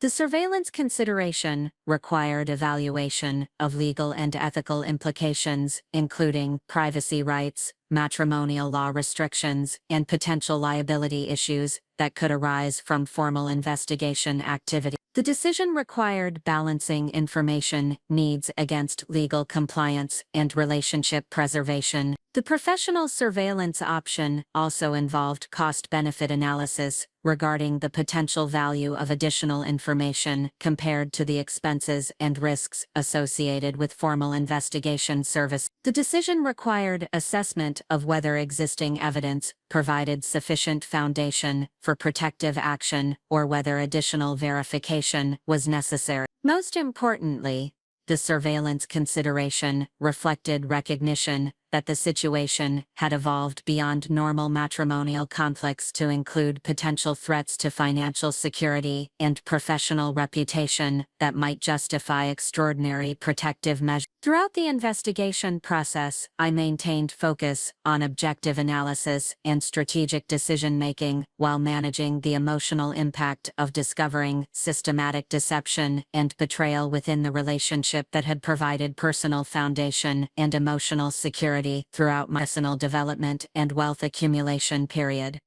The surveillance consideration required evaluation of legal and ethical implications, including privacy rights, matrimonial law restrictions, and potential liability issues that could arise from formal investigation activity. The decision required balancing information needs against legal compliance and relationship preservation. The professional surveillance option also involved cost-benefit analysis regarding the potential value of additional information compared to the expenses and risks associated with formal investigation service. The decision required assessment of whether existing evidence provided sufficient foundation for protective action or whether additional verification was necessary. Most importantly, the surveillance consideration reflected recognition that the situation had evolved beyond normal matrimonial conflicts to include potential threats to financial security and professional reputation that might justify extraordinary protective measures. Throughout the investigation process, I maintained focus on objective analysis and strategic decision-making while managing the emotional impact of discovering systematic deception and betrayal within the relationship that had provided personal foundation and emotional security throughout my personal development and wealth accumulation period.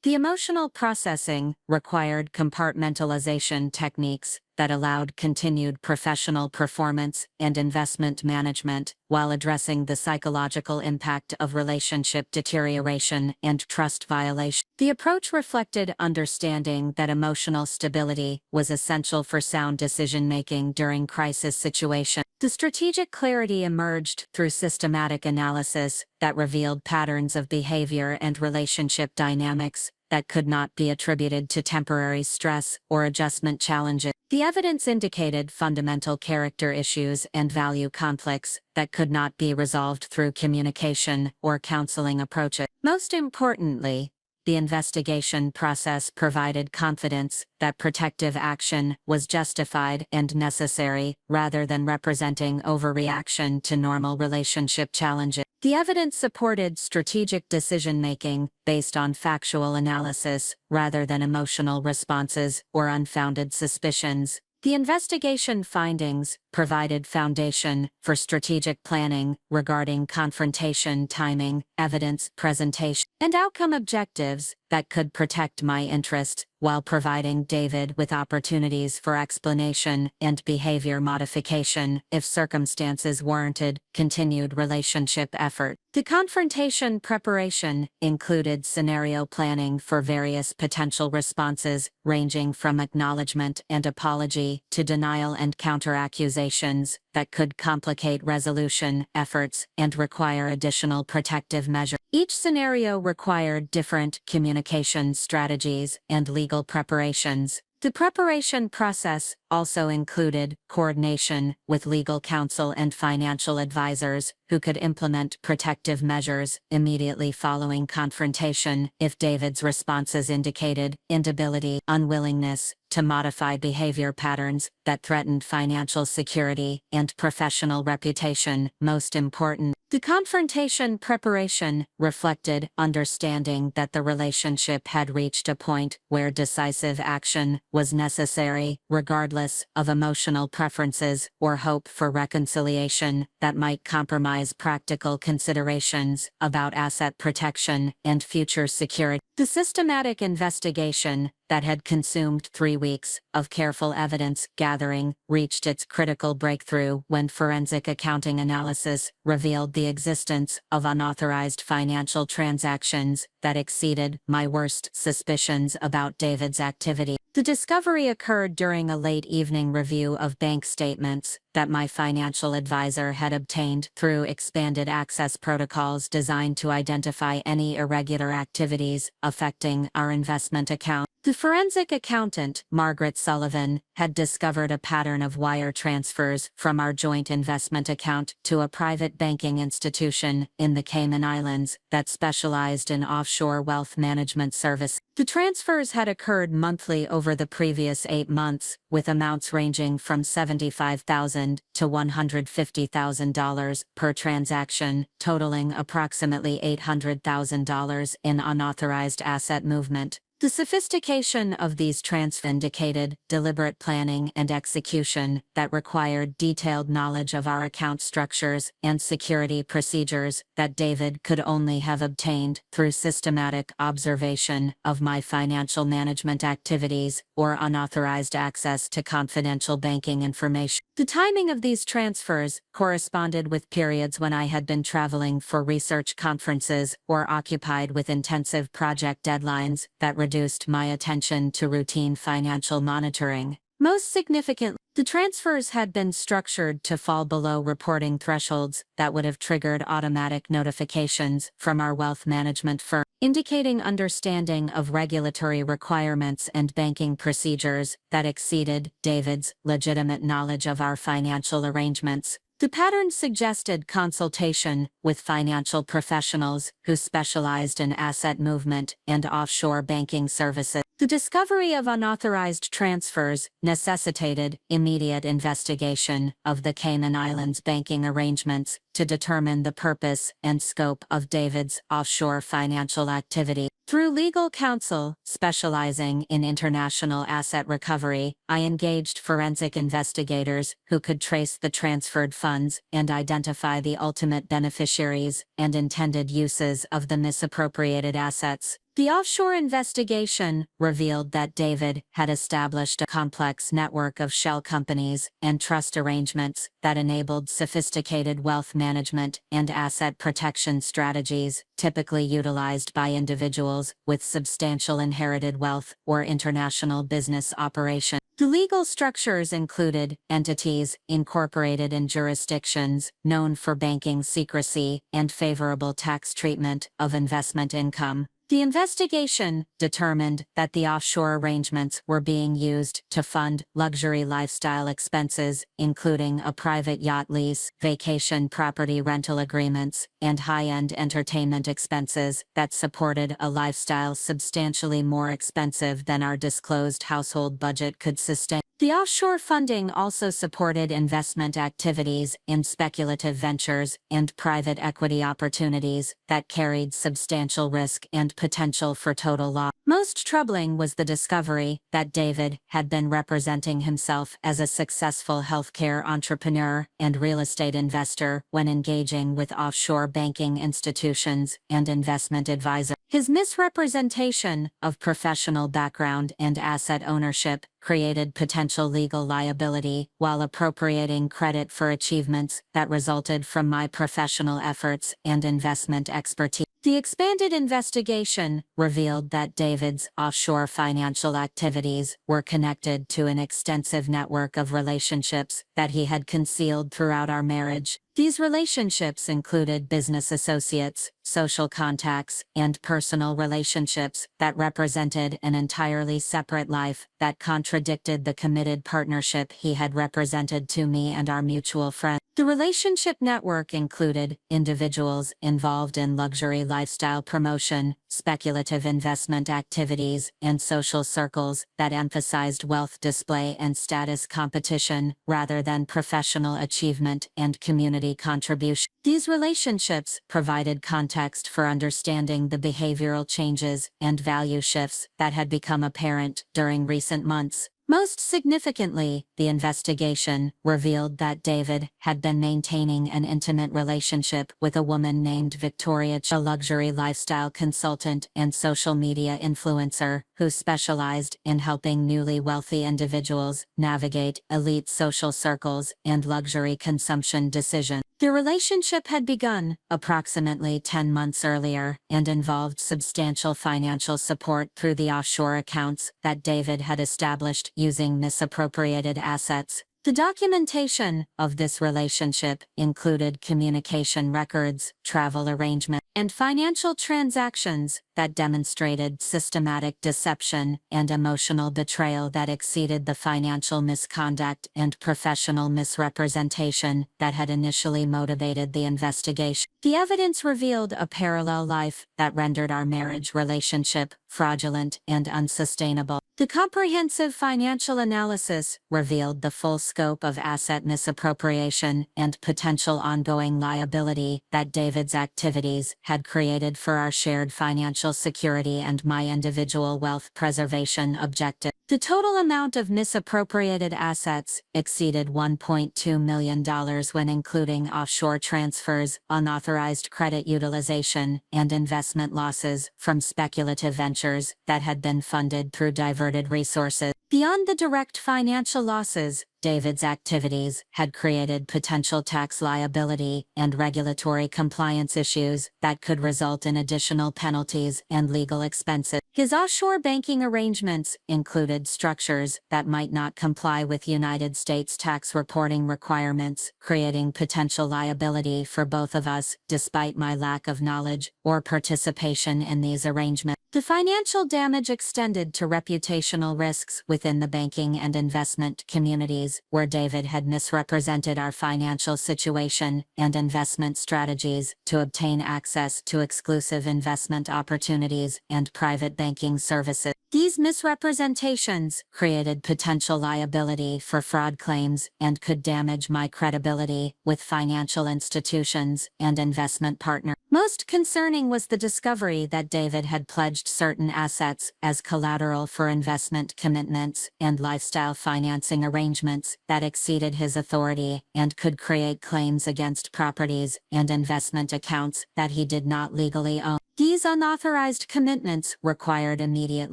The emotional processing required compartmentalization techniques that allowed continued professional performance and investment management while addressing the psychological impact of relationship deterioration and trust violation. The approach reflected understanding that emotional stability was essential for sound decision-making during crisis situations. The strategic clarity emerged through systematic analysis that revealed patterns of behavior and relationship dynamics that could not be attributed to temporary stress or adjustment challenges. The evidence indicated fundamental character issues and value conflicts that could not be resolved through communication or counseling approaches. Most importantly, the investigation process provided confidence that protective action was justified and necessary rather than representing overreaction to normal relationship challenges. The evidence supported strategic decision-making based on factual analysis rather than emotional responses or unfounded suspicions. The investigation findings provided foundation for strategic planning regarding confrontation timing, evidence presentation, and outcome objectives that could protect my interests while providing David with opportunities for explanation and behavior modification if circumstances warranted continued relationship effort. The confrontation preparation included scenario planning for various potential responses, ranging from acknowledgement and apology to denial and counter-accusations that could complicate resolution efforts and require additional protective measures. Each scenario required different communication strategies and legal preparations. The preparation process also included coordination with legal counsel and financial advisors who could implement protective measures immediately following confrontation if David's responses indicated inability, unwillingness to modify behavior patterns that threatened financial security and professional reputation. Most important, the confrontation preparation reflected understanding that the relationship had reached a point where decisive action was necessary, regardless of emotional preferences or hope for reconciliation that might compromise practical considerations about asset protection and future security. The systematic investigation that had consumed 3 weeks of careful evidence gathering reached its critical breakthrough when forensic accounting analysis revealed the existence of unauthorized financial transactions that exceeded my worst suspicions about David's activity. The discovery occurred during a late evening review of bank statements that my financial advisor had obtained through expanded access protocols designed to identify any irregular activities affecting our investment account. The forensic accountant, Margaret Sullivan, had discovered a pattern of wire transfers from our joint investment account to a private banking institution in the Cayman Islands that specialized in offshore wealth management service. The transfers had occurred monthly over the previous 8 months, with amounts ranging from $75,000 to $150,000 per transaction, totaling approximately $800,000 in unauthorized asset movement. The sophistication of these transfers indicated deliberate planning and execution that required detailed knowledge of our account structures and security procedures that David could only have obtained through systematic observation of my financial management activities or unauthorized access to confidential banking information. The timing of these transfers corresponded with periods when I had been traveling for research conferences or occupied with intensive project deadlines that reduced my attention to routine financial monitoring. Most significantly, the transfers had been structured to fall below reporting thresholds that would have triggered automatic notifications from our wealth management firm, indicating understanding of regulatory requirements and banking procedures that exceeded David's legitimate knowledge of our financial arrangements. The pattern suggested consultation with financial professionals who specialized in asset movement and offshore banking services. The discovery of unauthorized transfers necessitated immediate investigation of the Cayman Islands banking arrangements to determine the purpose and scope of David's offshore financial activity. Through legal counsel specializing in international asset recovery, I engaged forensic investigators who could trace the transferred funds and identify the ultimate beneficiaries and intended uses of the misappropriated assets. The offshore investigation revealed that David had established a complex network of shell companies and trust arrangements that enabled sophisticated wealth management and asset protection strategies, typically utilized by individuals with substantial inherited wealth or international business operations. The legal structures included entities incorporated in jurisdictions known for banking secrecy and favorable tax treatment of investment income. The investigation determined that the offshore arrangements were being used to fund luxury lifestyle expenses, including a private yacht lease, vacation property rental agreements, and high-end entertainment expenses that supported a lifestyle substantially more expensive than our disclosed household budget could sustain. The offshore funding also supported investment activities in speculative ventures and private equity opportunities that carried substantial risk and potential for total loss. Most troubling was the discovery that David had been representing himself as a successful healthcare entrepreneur and real estate investor when engaging with offshore banking institutions and investment advisors. His misrepresentation of professional background and asset ownership created potential legal liability while appropriating credit for achievements that resulted from my professional efforts and investment expertise. The expanded investigation revealed that David's offshore financial activities were connected to an extensive network of relationships that he had concealed throughout our marriage. These relationships included business associates, social contacts, and personal relationships that represented an entirely separate life that contradicted the committed partnership he had represented to me and our mutual friend. The relationship network included individuals involved in luxury lifestyle promotion, speculative investment activities, and social circles that emphasized wealth display and status competition rather than professional achievement and community contribution. These relationships provided context for understanding the behavioral changes and value shifts that had become apparent during recent months. Most significantly, the investigation revealed that David had been maintaining an intimate relationship with a woman named Victoria, a luxury lifestyle consultant and social media influencer who specialized in helping newly wealthy individuals navigate elite social circles and luxury consumption decisions. Their relationship had begun approximately 10 months earlier and involved substantial financial support through the offshore accounts that David had established using misappropriated assets. The documentation of this relationship included communication records, travel arrangements, and financial transactions that demonstrated systematic deception and emotional betrayal that exceeded the financial misconduct and professional misrepresentation that had initially motivated the investigation. The evidence revealed a parallel life that rendered our marriage relationship fraudulent and unsustainable. The comprehensive financial analysis revealed the full scope of asset misappropriation and potential ongoing liability that David's activities had created for our shared financial security and my individual wealth preservation objective. The total amount of misappropriated assets exceeded $1.2 million when including offshore transfers, unauthorized credit utilization, and investment losses from speculative ventures that had been funded through diverse diverted resources. Beyond the direct financial losses, David's activities had created potential tax liability and regulatory compliance issues that could result in additional penalties and legal expenses. His offshore banking arrangements included structures that might not comply with United States tax reporting requirements, creating potential liability for both of us, despite my lack of knowledge or participation in these arrangements. The financial damage extended to reputational risks within the banking and investment communities, where David had misrepresented our financial situation and investment strategies to obtain access to exclusive investment opportunities and private banking services. These misrepresentations created potential liability for fraud claims and could damage my credibility with financial institutions and investment partners. Most concerning was the discovery that David had pledged certain assets as collateral for investment commitments and lifestyle financing arrangements that exceeded his authority and could create claims against properties and investment accounts that he did not legally own. These unauthorized commitments required immediate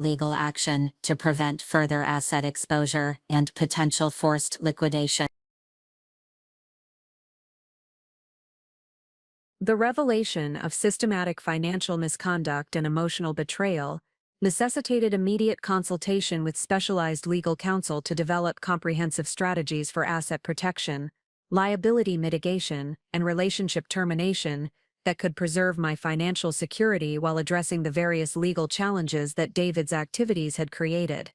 legal action to prevent further asset exposure and potential forced liquidation. The revelation of systematic financial misconduct and emotional betrayal necessitated immediate consultation with specialized legal counsel to develop comprehensive strategies for asset protection, liability mitigation, and relationship termination that could preserve my financial security while addressing the various legal challenges that David's activities had created.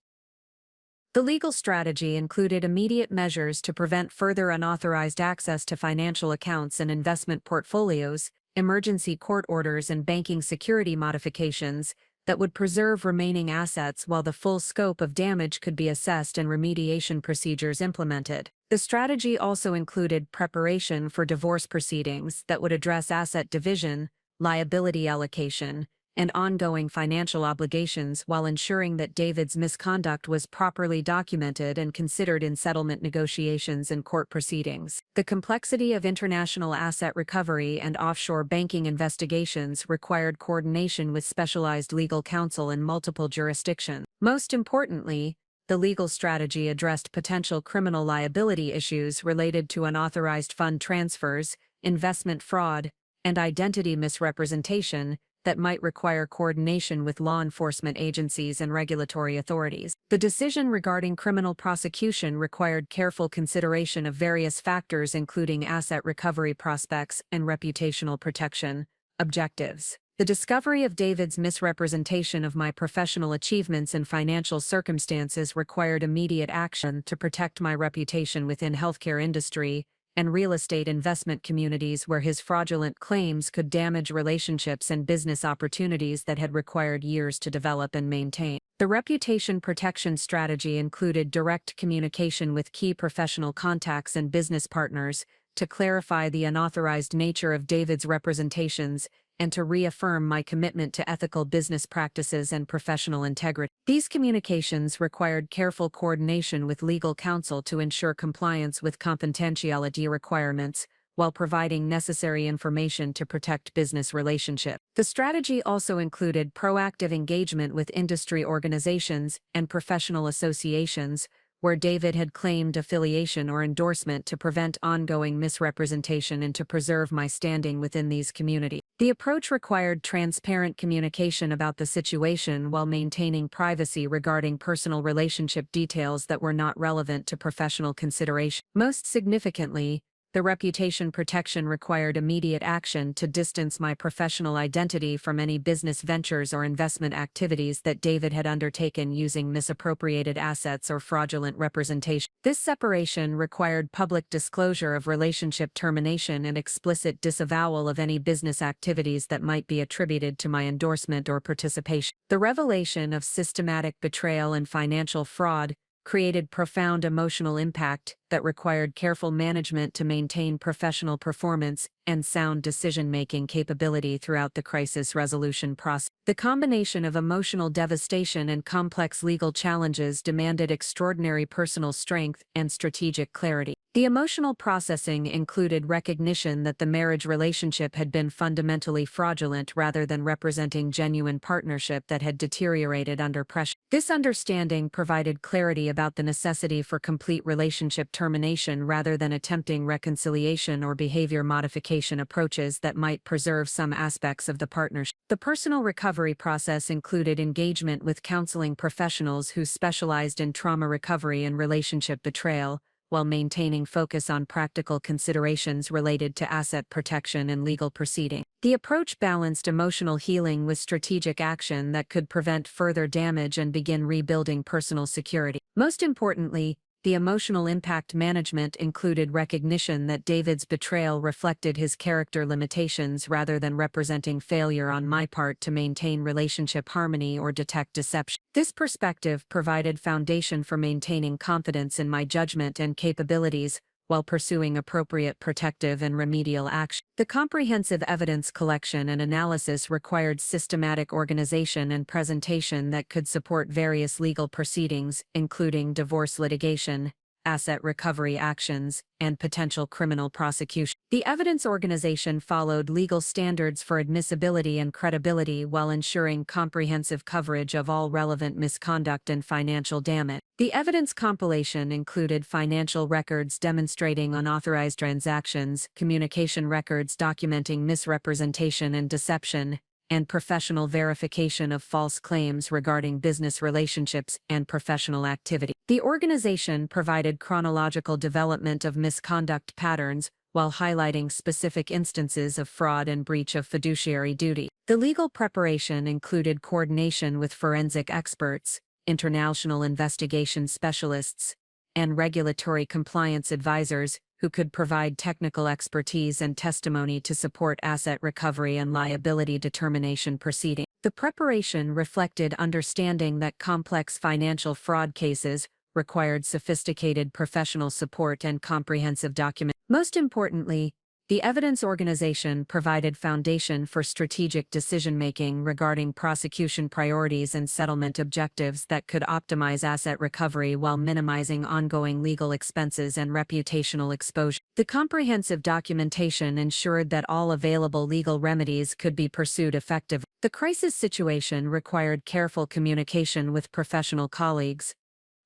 The legal strategy included immediate measures to prevent further unauthorized access to financial accounts and investment portfolios, emergency court orders, and banking security modifications that would preserve remaining assets while the full scope of damage could be assessed and remediation procedures implemented. The strategy also included preparation for divorce proceedings that would address asset division, liability allocation, and ongoing financial obligations while ensuring that David's misconduct was properly documented and considered in settlement negotiations and court proceedings. The complexity of international asset recovery and offshore banking investigations required coordination with specialized legal counsel in multiple jurisdictions. Most importantly, the legal strategy addressed potential criminal liability issues related to unauthorized fund transfers, investment fraud, and identity misrepresentation that might require coordination with law enforcement agencies and regulatory authorities. The decision regarding criminal prosecution required careful consideration of various factors including asset recovery prospects and reputational protection objectives. The discovery of David's misrepresentation of my professional achievements and financial circumstances required immediate action to protect my reputation within healthcare industry and real estate investment communities where his fraudulent claims could damage relationships and business opportunities that had required years to develop and maintain. The reputation protection strategy included direct communication with key professional contacts and business partners to clarify the unauthorized nature of David's representations and to reaffirm my commitment to ethical business practices and professional integrity. These communications required careful coordination with legal counsel to ensure compliance with confidentiality requirements while providing necessary information to protect business relationships. The strategy also included proactive engagement with industry organizations and professional associations where David had claimed affiliation or endorsement to prevent ongoing misrepresentation and to preserve my standing within these communities. The approach required transparent communication about the situation while maintaining privacy regarding personal relationship details that were not relevant to professional consideration. Most significantly, the reputation protection required immediate action to distance my professional identity from any business ventures or investment activities that David had undertaken using misappropriated assets or fraudulent representation. This separation required public disclosure of relationship termination and explicit disavowal of any business activities that might be attributed to my endorsement or participation. The revelation of systematic betrayal and financial fraud created profound emotional impact that required careful management to maintain professional performance and sound decision-making capability throughout the crisis resolution process. The combination of emotional devastation and complex legal challenges demanded extraordinary personal strength and strategic clarity. The emotional processing included recognition that the marriage relationship had been fundamentally fraudulent rather than representing genuine partnership that had deteriorated under pressure. This understanding provided clarity about the necessity for complete relationship termination rather than attempting reconciliation or behavior modification approaches that might preserve some aspects of the partnership. The personal recovery process included engagement with counseling professionals who specialized in trauma recovery and relationship betrayal, while maintaining focus on practical considerations related to asset protection and legal proceeding. The approach balanced emotional healing with strategic action that could prevent further damage and begin rebuilding personal security. Most importantly, the emotional impact management included recognition that David's betrayal reflected his character limitations rather than representing failure on my part to maintain relationship harmony or detect deception. This perspective provided foundation for maintaining confidence in my judgment and capabilities while pursuing appropriate protective and remedial action. The comprehensive evidence collection and analysis required systematic organization and presentation that could support various legal proceedings, including divorce litigation, asset recovery actions, and potential criminal prosecution. The evidence organization followed legal standards for admissibility and credibility while ensuring comprehensive coverage of all relevant misconduct and financial damage. The evidence compilation included financial records demonstrating unauthorized transactions, communication records documenting misrepresentation and deception, and professional verification of false claims regarding business relationships and professional activity. The organization provided chronological development of misconduct patterns while highlighting specific instances of fraud and breach of fiduciary duty. The legal preparation included coordination with forensic experts, international investigation specialists, and regulatory compliance advisors who could provide technical expertise and testimony to support asset recovery and liability determination proceedings. The preparation reflected understanding that complex financial fraud cases required sophisticated professional support and comprehensive documentation. Most importantly, the evidence organization provided foundation for strategic decision-making regarding prosecution priorities and settlement objectives that could optimize asset recovery while minimizing ongoing legal expenses and reputational exposure. The comprehensive documentation ensured that all available legal remedies could be pursued effectively. The crisis situation required careful communication with professional colleagues,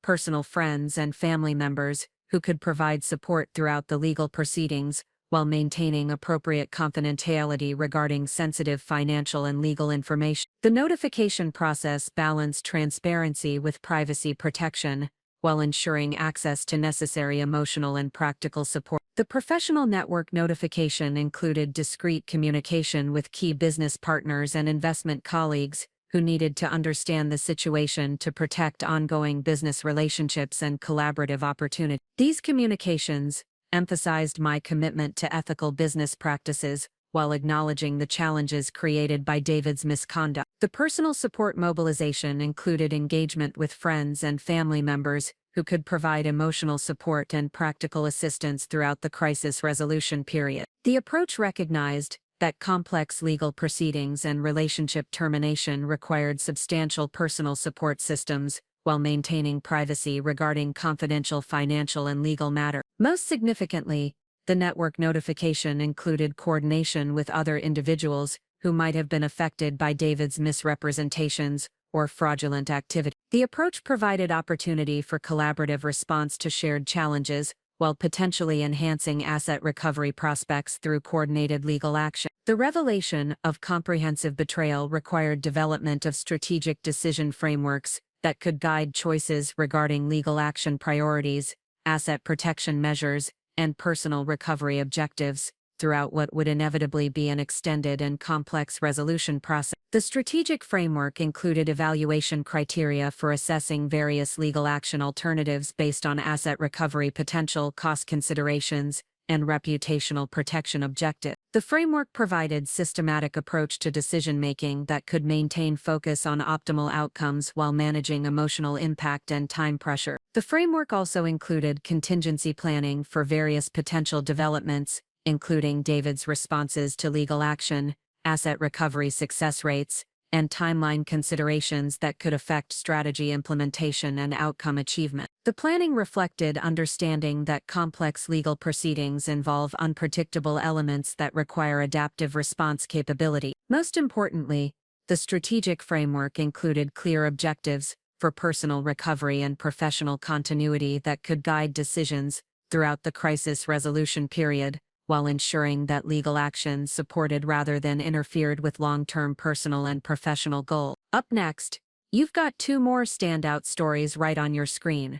personal friends, and family members who could provide support throughout the legal proceedings, while maintaining appropriate confidentiality regarding sensitive financial and legal information. The notification process balanced transparency with privacy protection, while ensuring access to necessary emotional and practical support. The professional network notification included discreet communication with key business partners and investment colleagues who needed to understand the situation to protect ongoing business relationships and collaborative opportunities. These communications emphasized my commitment to ethical business practices while acknowledging the challenges created by David's misconduct. The personal support mobilization included engagement with friends and family members who could provide emotional support and practical assistance throughout the crisis resolution period. The approach recognized that complex legal proceedings and relationship termination required substantial personal support systems, while maintaining privacy regarding confidential financial and legal matters. Most significantly, the network notification included coordination with other individuals who might have been affected by David's misrepresentations or fraudulent activity. The approach provided opportunity for collaborative response to shared challenges, while potentially enhancing asset recovery prospects through coordinated legal action. The revelation of comprehensive betrayal required development of strategic decision frameworks that could guide choices regarding legal action priorities, asset protection measures, and personal recovery objectives throughout what would inevitably be an extended and complex resolution process. The strategic framework included evaluation criteria for assessing various legal action alternatives based on asset recovery potential, cost considerations, and reputational protection objectives. The framework provided systematic approach to decision-making that could maintain focus on optimal outcomes while managing emotional impact and time pressure. The framework also included contingency planning for various potential developments, including David's responses to legal action, asset recovery success rates, and timeline considerations that could affect strategy implementation and outcome achievement. The planning reflected understanding that complex legal proceedings involve unpredictable elements that require adaptive response capability. Most importantly, the strategic framework included clear objectives for personal recovery and professional continuity that could guide decisions throughout the crisis resolution period, while ensuring that legal action supported rather than interfered with long-term personal and professional goals. Up next, you've got two more standout stories right on your screen.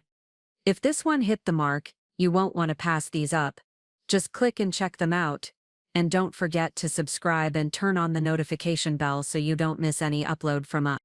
If this one hit the mark, you won't want to pass these up. Just click and check them out. And don't forget to subscribe and turn on the notification bell so you don't miss any upload from us.